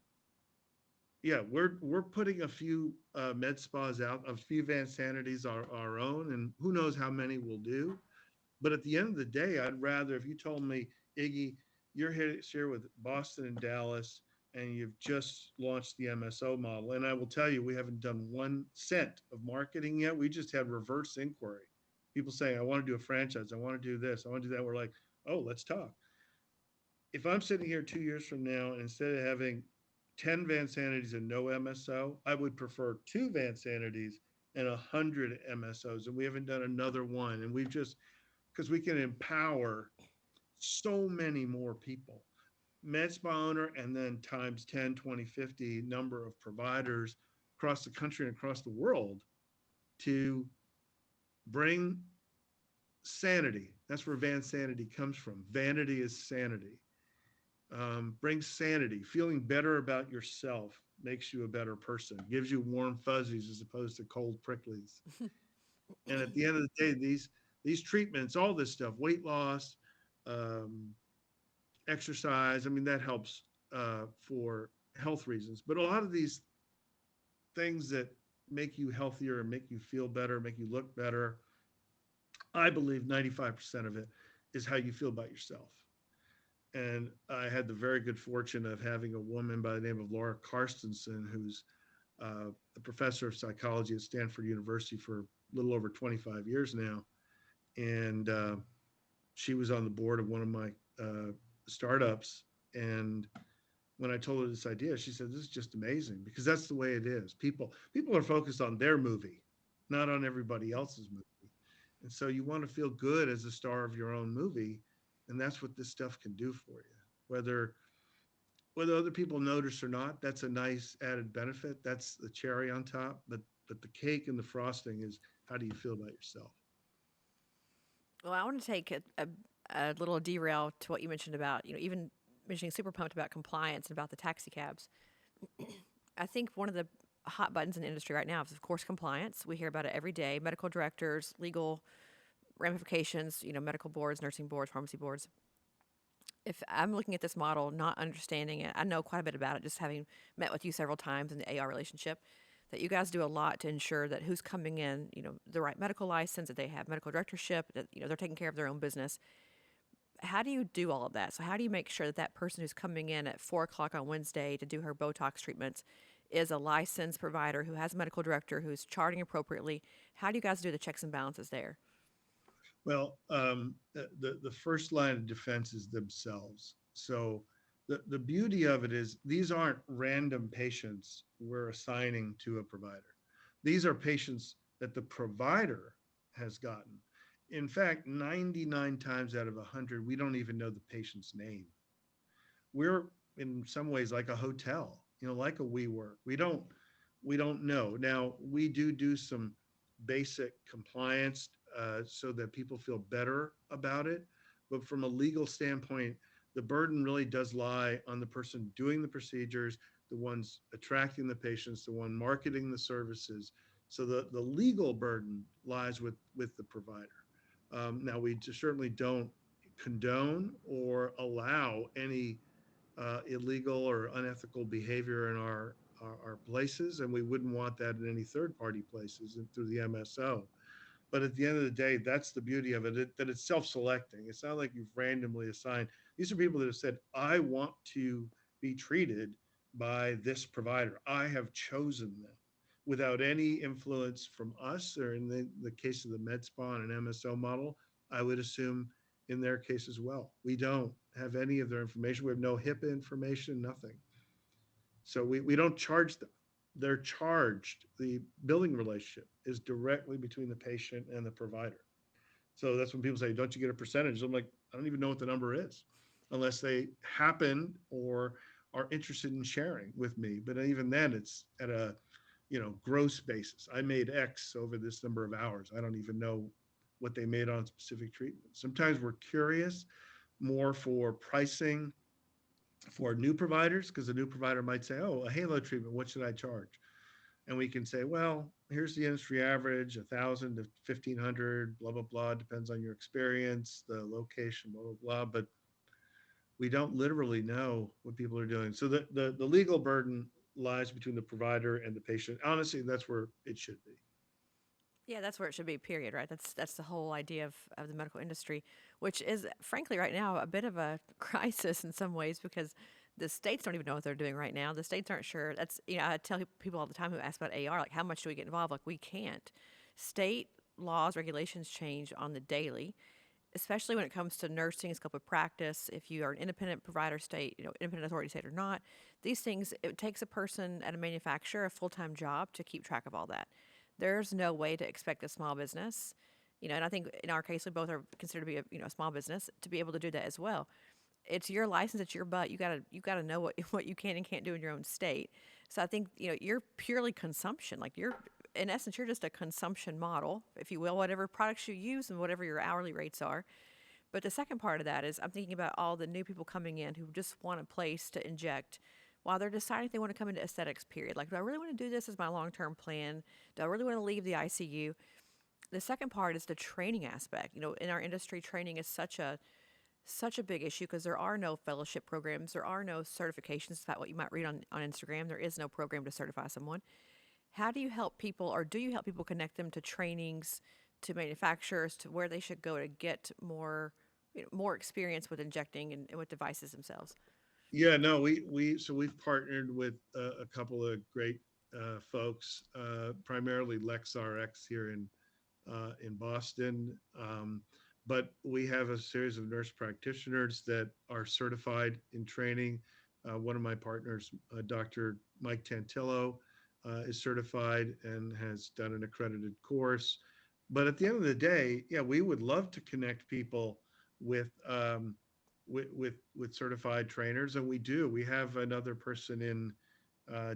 yeah, we're putting a few med spas out, a few Vansanities our own, and who knows how many we'll do. But at the end of the day, I'd rather if you told me, Iggy, you're here with Boston and Dallas, and you've just launched the MSO model, and I will tell you, we haven't done 1 cent of marketing yet. We just had reverse inquiry. People saying, I want to do a franchise, I want to do this, I want to do that. We're like, oh, let's talk. If I'm sitting here 2 years from now, and instead of having 10 Vansanities and no MSO, I would prefer 2 Vansanities and 100 MSOs. And we haven't done another one. And we've just, because we can empower so many more people. Med spa owner, and then times 10, 20, 50 number of providers across the country and across the world to bring sanity. That's where Vansanity comes from. Vanity is sanity. Brings sanity. Feeling better about yourself makes you a better person, gives you warm fuzzies as opposed to cold pricklies. And at the end of the day, these treatments, all this stuff, weight loss, um, exercise, I mean, that helps for health reasons. But a lot of these things that make you healthier and make you feel better, make you look better, I believe 95% of it is how you feel about yourself. And I had the very good fortune of having a woman by the name of Laura Carstensen, who's a professor of psychology at Stanford University for a little over 25 years now. And she was on the board of one of my startups. And when I told her this idea, she said, "This is just amazing," because that's the way it is. People are focused on their movie, not on everybody else's movie. And so you want to feel good as a star of your own movie, and that's what this stuff can do for you. Whether whether other people notice or not, that's a nice added benefit. That's the cherry on top. But the cake and the frosting is, how do you feel about yourself? Well, I want to take a little derail to what you mentioned about, even mentioning super pumped about compliance and about the taxi cabs. I think one of the hot buttons in the industry right now is, of course, compliance. We hear about it every day. Medical directors, legal ramifications, medical boards, nursing boards, pharmacy boards. If I'm looking at this model, not understanding it, I know quite a bit about it, just having met with you several times in the AR relationship, that you guys do a lot to ensure that who's coming in, the right medical license, that they have medical directorship, that, they're taking care of their own business. How do you do all of that? So how do you make sure that that person who's coming in at 4 o'clock on Wednesday to do her Botox treatments is a licensed provider who has a medical director who's charting appropriately? How do you guys do the checks and balances there? Well, the first line of defense is themselves. So the beauty of it is these aren't random patients we're assigning to a provider. These are patients that the provider has gotten. In fact, 99 times out of 100, we don't even know the patient's name. We're in some ways like a hotel, like a WeWork. We don't know. Now we do some basic compliance so that people feel better about it, but from a legal standpoint, the burden really does lie on the person doing the procedures, the ones attracting the patients, the one marketing the services. So the legal burden lies with the provider. Now we certainly don't condone or allow any illegal or unethical behavior in our places, and we wouldn't want that in any third party places and through the MSO. But at the end of the day, that's the beauty of it, that it's self selecting. It's not like you've randomly assigned. These are people that have said, I want to be treated by this provider. I have chosen them without any influence from us, or in the case of the med spa and an MSO model, I would assume in their case as well. We don't have any of their information. We have no HIPAA information, nothing. So we don't charge them. They're charged. The billing relationship is directly between the patient and the provider. So that's when people say, don't you get a percentage? I'm like, I don't even know what the number is unless they happen or are interested in sharing with me. But even then, it's at a gross basis. I made X over this number of hours. I don't even know what they made on specific treatment. Sometimes we're curious more for pricing for new providers, because a new provider might say, oh, a halo treatment, what should I charge? And we can say, well, here's the industry average, 1,000 to 1,500, blah, blah, blah, depends on your experience, the location, blah, blah, blah. But we don't literally know what people are doing. So the legal burden lies between the provider and the patient. Honestly, that's where it should be. Yeah, that's where it should be, period, right? That's the whole idea of the medical industry, which is frankly right now a bit of a crisis in some ways because the states don't even know what they're doing right now. The states aren't sure. That's I tell people all the time who ask about AR, like how much do we get involved? Like we can't. State laws, regulations change on the daily, especially when it comes to nursing, scope of practice. If you are an independent provider state, independent authority state or not, these things, it takes a person at a manufacturer a full-time job to keep track of all that. There's no way to expect a small business, and I think in our case, we both are considered to be a small business to be able to do that as well. It's your license, it's your butt. You gotta know what what you can and can't do in your own state. So I think you're purely consumption. Like you're in essence you're just a consumption model, if you will, whatever products you use and whatever your hourly rates are. But the second part of that is I'm thinking about all the new people coming in who just want a place to inject while they're deciding if they want to come into aesthetics, period. Like, do I really want to do this as my long term plan? Do I really want to leave the ICU? The second part is the training aspect. In our industry, training is such a big issue because there are no fellowship programs, there are no certifications. It's about what you might read on Instagram. There is no program to certify someone. How do you help people, or do you help people connect them to trainings, to manufacturers, to where they should go to get more experience with injecting and with devices themselves? Yeah, no, we've partnered with a couple of great folks, primarily LexRx here in Boston. But we have a series of nurse practitioners that are certified in training. One of my partners, Dr. Mike Tantillo, is certified and has done an accredited course. But at the end of the day, yeah, we would love to connect people with with certified trainers, and we do. We have another person in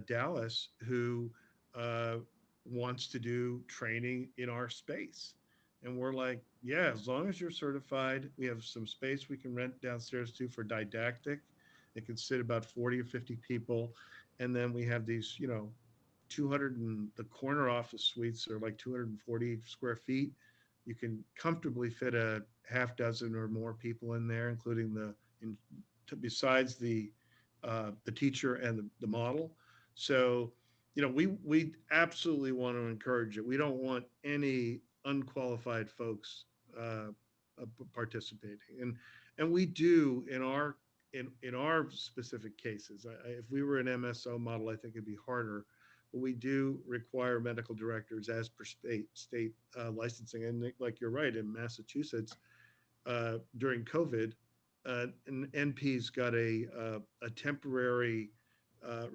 Dallas who uh, wants to do training in our space. And we're like, yeah, as long as you're certified, we have some space we can rent downstairs too for didactic. It can sit about 40 or 50 people. And then we have these, 200 and the corner office suites are like 240 square feet. You can comfortably fit a half dozen or more people in there, including in, besides the teacher and the model. So, we absolutely want to encourage it. We don't want any unqualified folks uh, participating, and we do in our specific cases. If we were an MSO model, I think it'd be harder. But we do require medical directors as per state licensing, and like you're right, in Massachusetts during COVID, an NP's got a temporary, I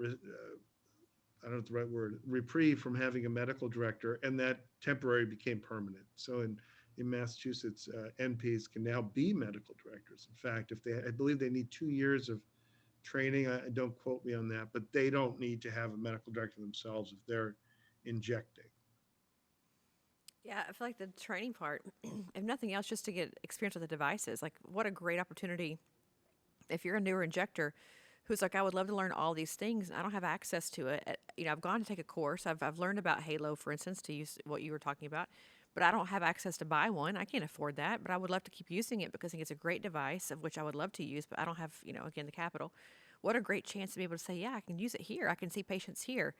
don't know the right word, reprieve from having a medical director, and that temporary became permanent. So in Massachusetts, NPs can now be medical directors. In fact, if I believe they need 2 years of training. Don't quote me on that, but they don't need to have a medical director themselves if they're injecting. Yeah, I feel like the training part, if nothing else, just to get experience with the devices. Like, what a great opportunity if you're a newer injector who's like, I would love to learn all these things. I don't have access to it. I've gone to take a course. I've learned about Halo, for instance, to use what you were talking about, but I don't have access to buy one. I can't afford that, but I would love to keep using it because I think it's a great device of which I would love to use, but I don't have, again, the capital. What a great chance to be able to say, yeah, I can use it here. I can see patients here.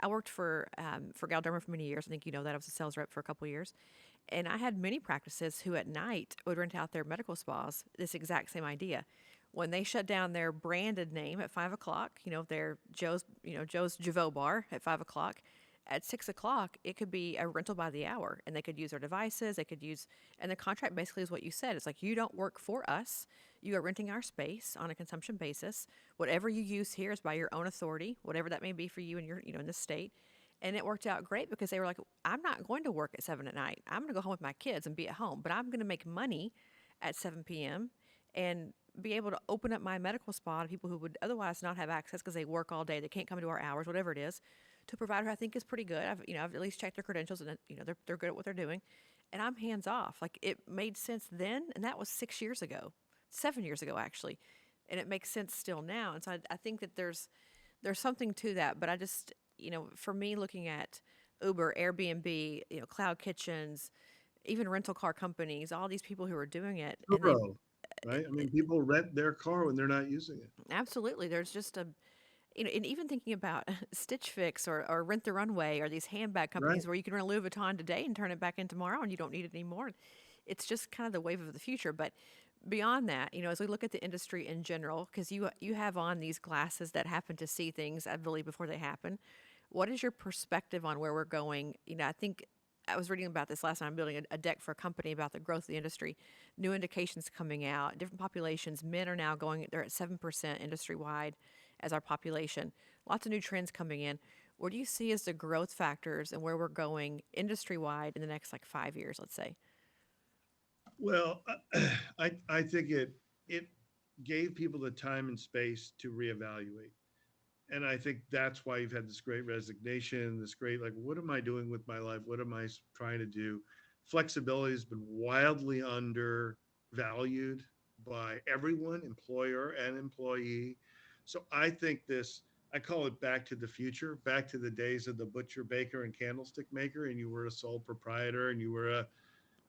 I worked for Galderma for many years. I think you know that I was a sales rep for a couple of years, and I had many practices who at night would rent out their medical spas. This exact same idea. When they shut down their branded name at 5 o'clock, their Joe's Javot bar at 5 o'clock. At 6 o'clock, it could be a rental by the hour, and they could use their devices. They could use, and the contract basically is what you said. It's like you don't work for us. You are renting our space on a consumption basis. Whatever you use here is by your own authority, whatever that may be for you in your, in this state. And it worked out great because they were like, I'm not going to work at 7 at night. I'm going to go home with my kids and be at home, but I'm going to make money at 7 p.m. and be able to open up my medical spa to people who would otherwise not have access because they work all day, they can't come to our hours, whatever it is, to a provider who I think is pretty good. I've at least checked their credentials and they're good at what they're doing, and I'm hands off. Like it made sense then, and that was 6 years ago, 7 years ago actually, and it makes sense still now. And so I think that there's something to that. But I just for me looking at Uber, Airbnb, cloud kitchens, even rental car companies, all these people who are doing it, and they Turo. right? I mean, people rent their car when they're not using it. Absolutely. There's just a, and even thinking about Stitch Fix or Rent the Runway or these handbag Right. companies where you can rent a Louis Vuitton today and turn it back in tomorrow and you don't need it anymore. It's just kind of the wave of the future. But beyond that, as we look at the industry in general, because you have on these glasses that happen to see things, I believe, before they happen. What is your perspective on where we're going? I think I was reading about this last night. I'm building a deck for a company about the growth of the industry. New indications coming out, different populations. Men are now going, they're at 7% industry wide as our population. Lots of new trends coming in. What do you see as the growth factors and where we're going industry wide in the next like 5 years, let's say? Well, I think it gave people the time and space to reevaluate. And I think that's why you've had this great resignation, this great, like, what am I doing with my life? What am I trying to do? Flexibility has been wildly undervalued by everyone, employer and employee. So I think this, I call it back to the future, back to the days of the butcher, baker, and candlestick maker. And you were a sole proprietor and you were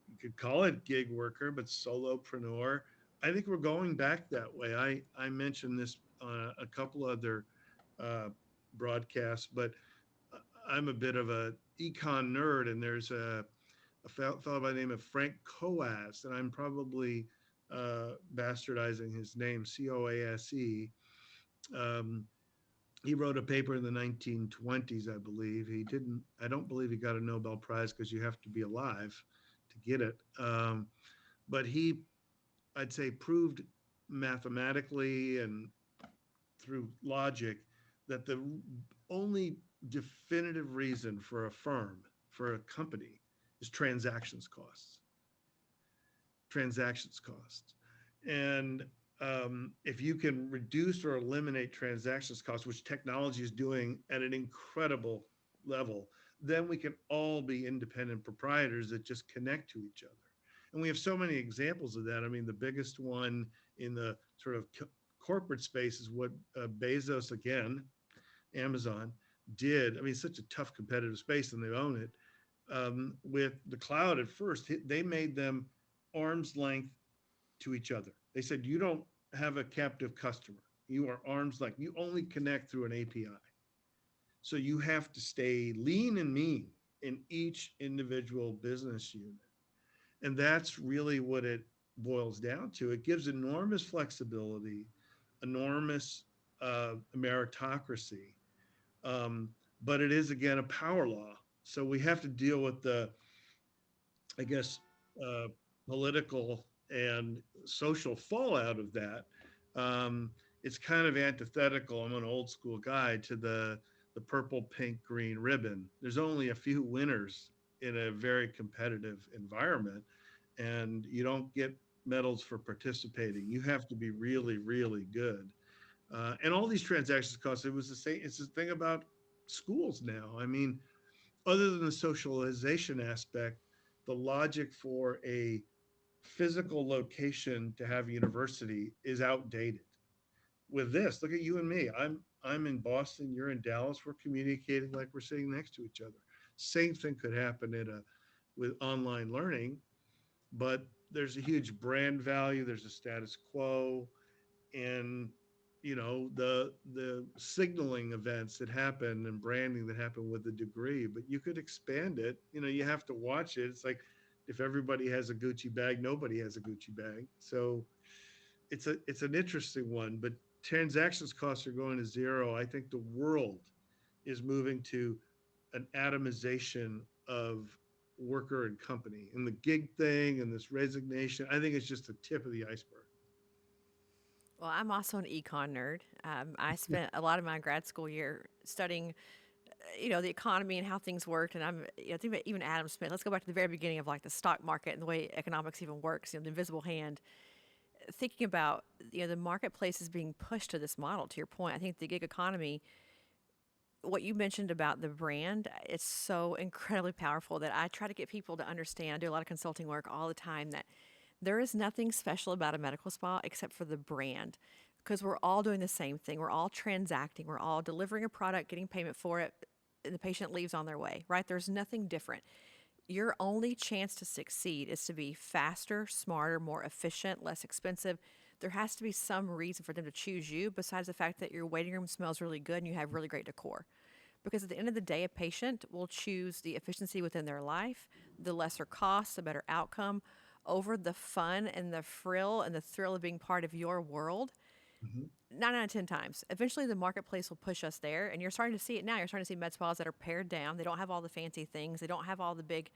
you could call it gig worker, but solopreneur. I think we're going back that way. I mentioned this on a couple other uh, broadcasts, but I'm a bit of a econ nerd, and there's a fellow by the name of Frank Coase, and I'm probably bastardizing his name, Coase. Um, he wrote a paper in the 1920s, I believe. He didn't. I don't believe he got a Nobel Prize because you have to be alive to get it. But he, I'd say, proved mathematically and through logic that the only definitive reason for a firm, for a company, is transactions costs. And if you can reduce or eliminate transactions costs, which technology is doing at an incredible level, then we can all be independent proprietors that just connect to each other. And we have so many examples of that. I mean, the biggest one in the sort of corporate space is what Bezos, again, Amazon, did. I mean, it's such a tough competitive space and they own it. With the cloud at first, they made them arm's length to each other. They said, you don't have a captive customer. You are arm's length. You only connect through an API. So you have to stay lean and mean in each individual business unit. And that's really what it boils down to. It gives enormous flexibility, enormous meritocracy, um, but it is, again, a power law. So we have to deal with the, I guess, uh, political and social fallout of that. It's kind of antithetical. I'm an old school guy to the purple, pink, green ribbon. There's only a few winners in a very competitive environment, and you don't get medals for participating. You have to be really, really good. And all these transactions costs. It was the same. It's the thing about schools now. I mean, other than the socialization aspect, the logic for a physical location to have a university is outdated. With this, look at you and me. I'm in Boston, you're in Dallas. We're communicating like we're sitting next to each other. Same thing could happen with online learning, but there's a huge brand value, there's a status quo, and the signaling events that happen and branding that happen with the degree. But you could expand it. You have to watch it. It's like, if everybody has a Gucci bag, nobody has a Gucci bag. So it's an interesting one. But transactions costs are going to zero. I think the world is moving to an atomization of worker and company, and the gig thing and this resignation, I think it's just the tip of the iceberg. Well, I'm also an econ nerd. I spent a lot of my grad school year studying, the economy and how things worked. And I think about even Adam Smith. Let's go back to the very beginning of like the stock market and the way economics even works. The invisible hand. Thinking about the marketplace is being pushed to this model. To your point, I think the gig economy, what you mentioned about the brand, it's so incredibly powerful that I try to get people to understand. I do a lot of consulting work all the time that there is nothing special about a medical spa except for the brand, because we're all doing the same thing. We're all transacting. We're all delivering a product, getting payment for it, and the patient leaves on their way, right? There's nothing different. your only chance to succeed is to be faster, smarter, more efficient, less expensive. There has to be some reason for them to choose you besides the fact that your waiting room smells really good and you have really great decor. Because at the end of the day, a patient will choose the efficiency within their life, the lesser cost, the better outcome, over the fun and the frill and the thrill of being part of your world. Mhm. 9 out of 10 times. Eventually, the marketplace will push us there, and you're starting to see it now. You're starting to see med spas that are pared down. They don't have all the fancy things. They don't have all the big,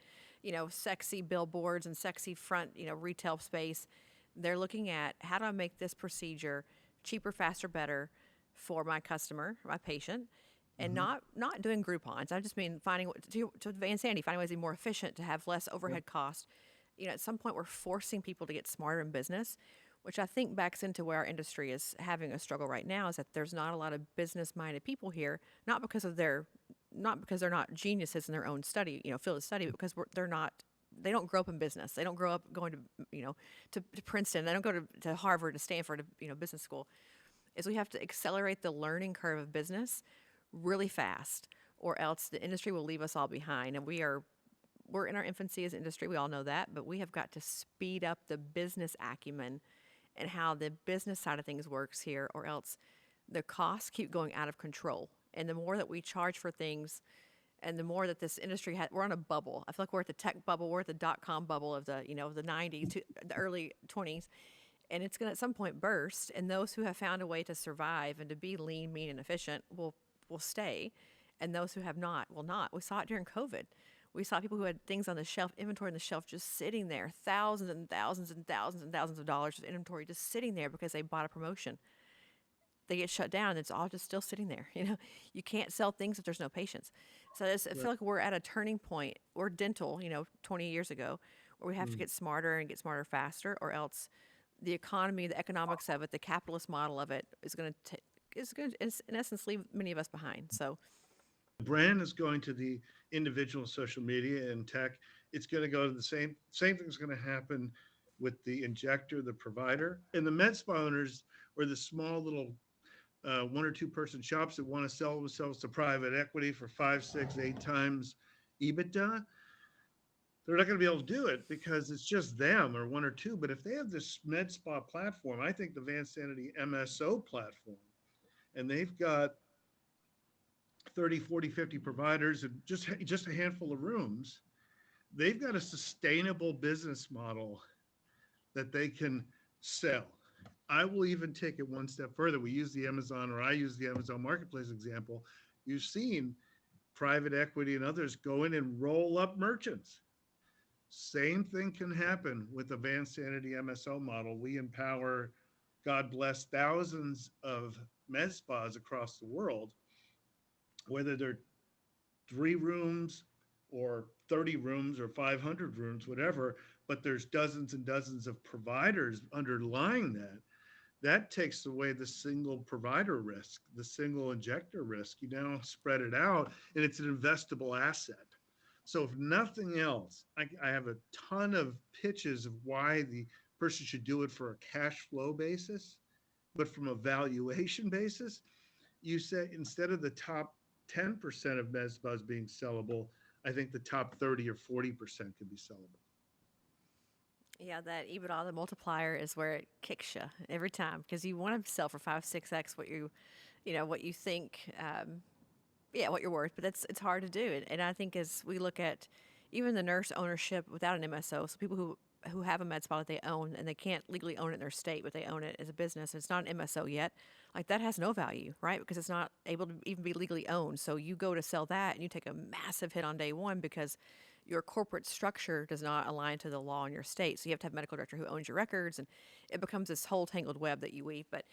sexy billboards and sexy front, retail space. They're looking at how do I make this procedure cheaper, faster, better for my customer, my patient, and Mhm. not doing Groupons. I just mean finding to Vansanity, finding ways to be more efficient, to have less Yep. overhead cost. At some point, we're forcing people to get smarter in business, which I think backs into where our industry is having a struggle right now. Is that there's not a lot of business-minded people here, not because of their, not because they're not geniuses in their own study, field of study, but because they're not. They don't grow up in business. They don't grow up going to, to Princeton. They don't go to Harvard, to Stanford, business school. Is we have to accelerate the learning curve of business really fast, or else the industry will leave us all behind. And we're in our infancy as an industry. We all know that, but we have got to speed up the business acumen and how the business side of things works here, or else the costs keep going out of control. And the more that we charge for things, and the more that this industry we're on a bubble. I feel like we're at the tech bubble, we're at the .com bubble of the 90s to the early 20s, and it's going to at some point burst. And those who have found a way to survive and to be lean, mean, and efficient will stay, and those who have not will not. We saw it during COVID. We saw people who had things on the shelf, inventory on the shelf, just sitting there, thousands and thousands and thousands and thousands of dollars of inventory just sitting there because they bought a promotion. They get shut down, and it's all just still sitting there. You can't sell things if there's no patients. So I Right. feel like we're at a turning point. We're dental, 20 years ago, where we have to Mm. get smarter and get smarter faster, or else the economy, the economics of it, the capitalist model of it is going to, in essence, leave many of us behind. So Brand is going to the individual social media and tech. It's going to go to the same thing's going to happen with the injector, the provider, and the med spa owners, or the small little one or two person shops that want to sell themselves to private equity for 5, 6, 8 times EBITDA. They're not going to be able to do it because it's just them or one or two. But if they have this med spa platform, I think the Vansanity MSO platform, and they've got 30, 40, 50 providers and just a handful of rooms, they've got a sustainable business model that they can sell. I will even take it one step further. We use the Amazon, or I use the Amazon Marketplace example. You've seen private equity and others go in and roll up merchants. Same thing can happen with the Vansanity MSO model. We empower, God bless, thousands of med spas across the world, whether they're 3 rooms or 30 rooms or 500 rooms, whatever, but there's dozens and dozens of providers underlying that. That takes away the single provider risk, the single injector risk. You now spread it out, and it's an investable asset. So, if nothing else, I have a ton of pitches of why the person should do it for a cash flow basis, but from a valuation basis, you say instead of the top 10% of med spas being sellable, I think the top 30 or 40% could be sellable. yeah, that EBITDA, the multiplier, is where it kicks you every time because you want to sell for 5, 6x what what you think, yeah, what you're worth. But it's hard to do. And I think as we look at even the nurse ownership without an MSO, so people who have a med spa that they own and they can't legally own it in their state, but they own it as a business. It's not an MSO yet. Like that has no value, right? Because it's not able to even be legally owned. So you go to sell that and you take a massive hit on day one because your corporate structure does not align to the law in your state. So you have to have a medical director who owns your records, and it becomes this whole tangled web that you weave. But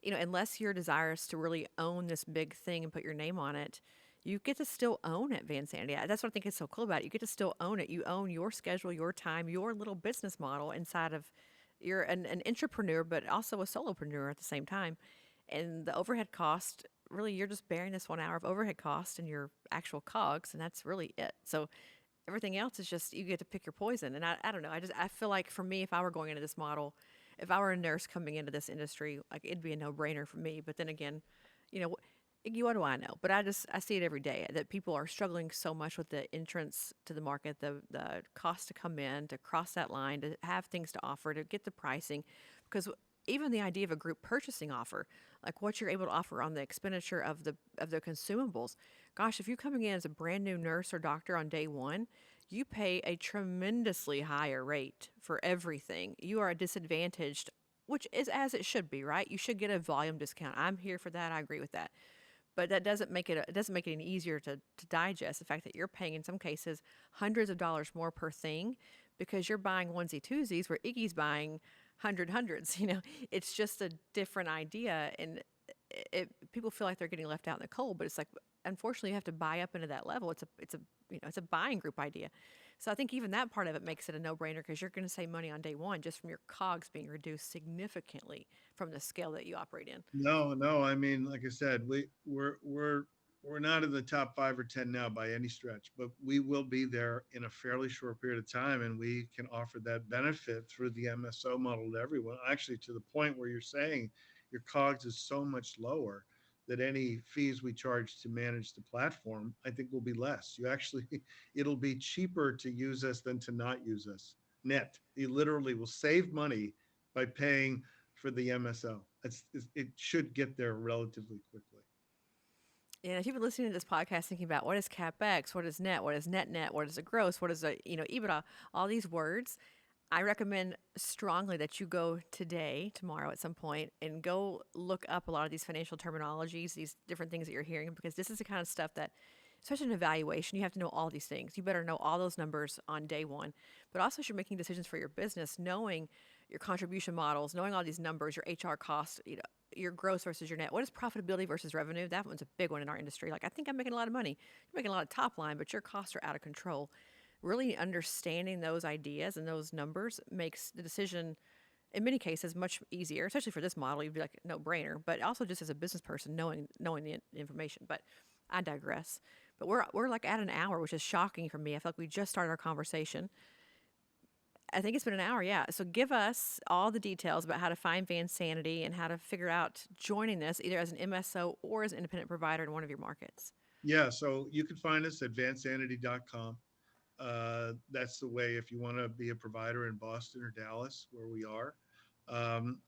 unless you're desirous to really own this big thing and put your name on it, you get to still own it, Vansanity. That's what I think is so cool about it. You get to still own it. You own your schedule, your time, your little business model inside of you're an entrepreneur, but also a solopreneur at the same time. And the overhead cost, really, you're just bearing this 1 hour of overhead cost and your actual cogs, and that's really it. So everything else is just you get to pick your poison. And I don't know. I feel like for me, if I were going into this model, if I were a nurse coming into this industry, like it'd be a no brainer for me. But then again, you know, Iggy, what do I know? But I see it every day that people are struggling so much with the entrance to the market, the cost to come in, to cross that line, to have things to offer, to get the pricing, because even the idea of a group purchasing offer, like what you're able to offer on the expenditure of the consumables. Gosh, if you're coming in as a brand new nurse or doctor on day one, you pay a tremendously higher rate for everything. You are disadvantaged, which is as it should be, right? You should get a volume discount. I'm here for that. I agree with that, but that doesn't make it any easier to digest the fact that you're paying in some cases hundreds of dollars more per thing because you're buying onesie twosies where Iggy's buying hundreds. It's just a different idea, and people feel like they're getting left out in the cold, but it's like unfortunately you have to buy up into that level. It's a buying group idea. So I think even that part of it makes it a no-brainer because you're going to save money on day one just from your cogs being reduced significantly from the scale that you operate in. No, no. I mean, like I said, we're not in the top 5 or 10 now by any stretch, but we will be there in a fairly short period of time, and we can offer that benefit through the MSO model to everyone. Actually, to the point where you're saying your COGS is so much lower that any fees we charge to manage the platform, I think will be less. You actually, it'll be cheaper to use us than to not use us. Net, you literally will save money by paying for the MSO. It should get there relatively quickly. And if you've been listening to this podcast thinking about what is capex, what is net, what is net, what is a gross, what is a EBITDA, all these words, I recommend strongly that you go today, tomorrow at some point, and go look up a lot of these financial terminologies, these different things that you're hearing, because this is the kind of stuff that, especially in evaluation, you have to know all these things. You better know all those numbers on day one. But also, as you're making decisions for your business, knowing your contribution models, knowing all these numbers, your HR costs, your gross versus your net. What is profitability versus revenue? That one's a big one in our industry. Like, I think I'm making a lot of money. You're making a lot of top line, but your costs are out of control. Really understanding those ideas and those numbers makes the decision in many cases much easier, especially for this model. You'd be like no brainer, but also just as a business person knowing the information. But I digress. But we're like at an hour, which is shocking for me. I feel like we just started our conversation. I think it's been an hour, yeah. So give us all the details about how to find Vansanity and how to figure out joining this either as an MSO or as an independent provider in one of your markets. Yeah, so you can find us at vansanity.com. That's the way if you want to be a provider in Boston or Dallas, where we are.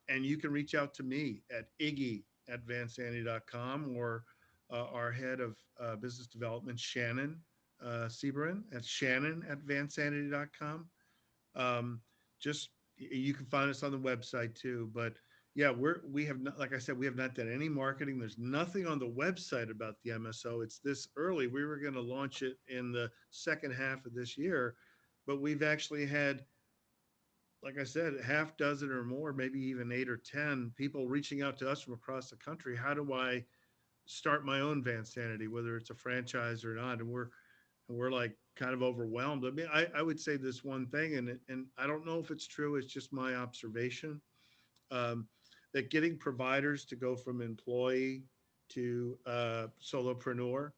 And you can reach out to me at Iggy at vansanity.com or our head of business development, Shannon Severin, at Shannon at vansanity.com. Just you can find us on the website too. But yeah, we have not, like I said, we have not done any marketing. There's nothing on the website about the MSO. It's this early. We were going to launch it in the second half of this year, but we've actually had, like I said, half dozen or more, maybe even 8 or 10 people reaching out to us from across the country. How do I start my own Vansanity, whether it's a franchise or not? And we're like kind of overwhelmed. I mean, I would say this one thing, and I don't know if it's true. It's just my observation um, that getting providers to go from employee to solopreneur,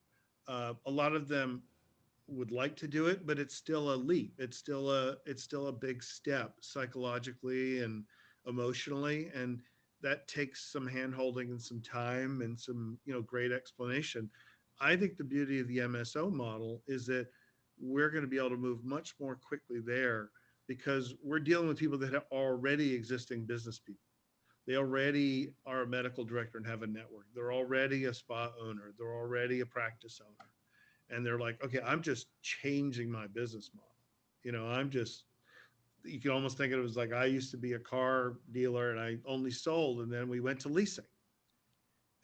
a lot of them would like to do it, but it's still a leap. It's still a big step psychologically and emotionally, and that takes some handholding and some time and some great explanation. I think the beauty of the MSO model is that we're going to be able to move much more quickly there because we're dealing with people that are already existing business people. They already are a medical director and have a network. They're already a spa owner. They're already a practice owner. And they're like, okay, I'm just changing my business model. I'm just, you can almost think of it as like I used to be a car dealer and I only sold, and then we went to leasing.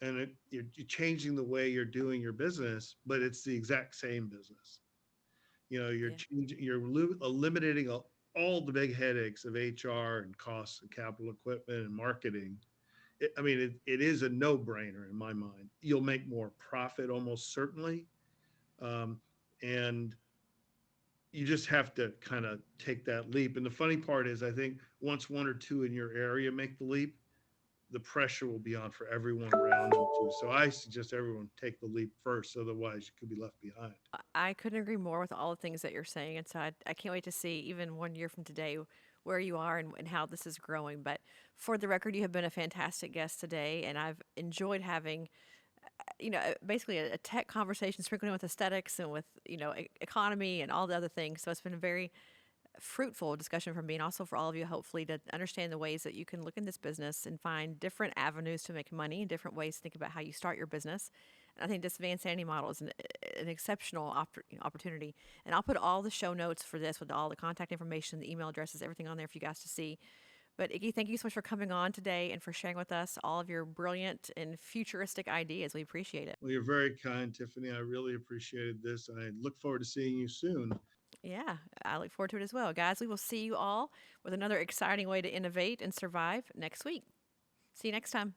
And you're changing the way you're doing your business, but it's the exact same business. You're Yeah. changing, you're eliminating all the big headaches of HR and costs and capital equipment and marketing. I mean, it is a no-brainer in my mind. You'll make more profit almost certainly, um, and you just have to kind of take that leap. And the funny part is, I think once one or two in your area make the leap, the pressure will be on for everyone around them too. So I suggest everyone take the leap first, otherwise you could be left behind. I couldn't agree more with all the things that you're saying. And so I can't wait to see, even 1 year from today, where you are and how this is growing. But for the record, you have been a fantastic guest today, and I've enjoyed having basically a tech conversation sprinkled in with aesthetics and with, economy and all the other things. So it's been a very fruitful discussion for me and also for all of you, hopefully, to understand the ways that you can look in this business and find different avenues to make money and different ways to think about how you start your business. And I think this Vansanity model is an exceptional opportunity. And I'll put all the show notes for this with all the contact information, the email addresses, everything on there for you guys to see. But Iggy, thank you so much for coming on today and for sharing with us all of your brilliant and futuristic ideas. We appreciate it. Well, you're very kind, Tiffany. I really appreciated this. I look forward to seeing you soon. Yeah, I look forward to it as well. Guys, we will see you all with another exciting way to innovate and survive next week. See you next time.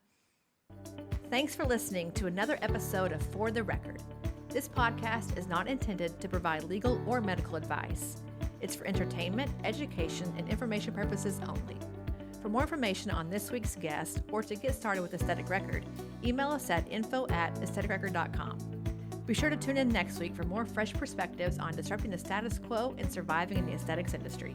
Thanks for listening to another episode of For the Record. This podcast is not intended to provide legal or medical advice. It's for entertainment, education, and information purposes only. For more information on this week's guest or to get started with Aesthetic Record, email us at info@aestheticrecord.com. Be sure to tune in next week for more fresh perspectives on disrupting the status quo and surviving in the aesthetics industry.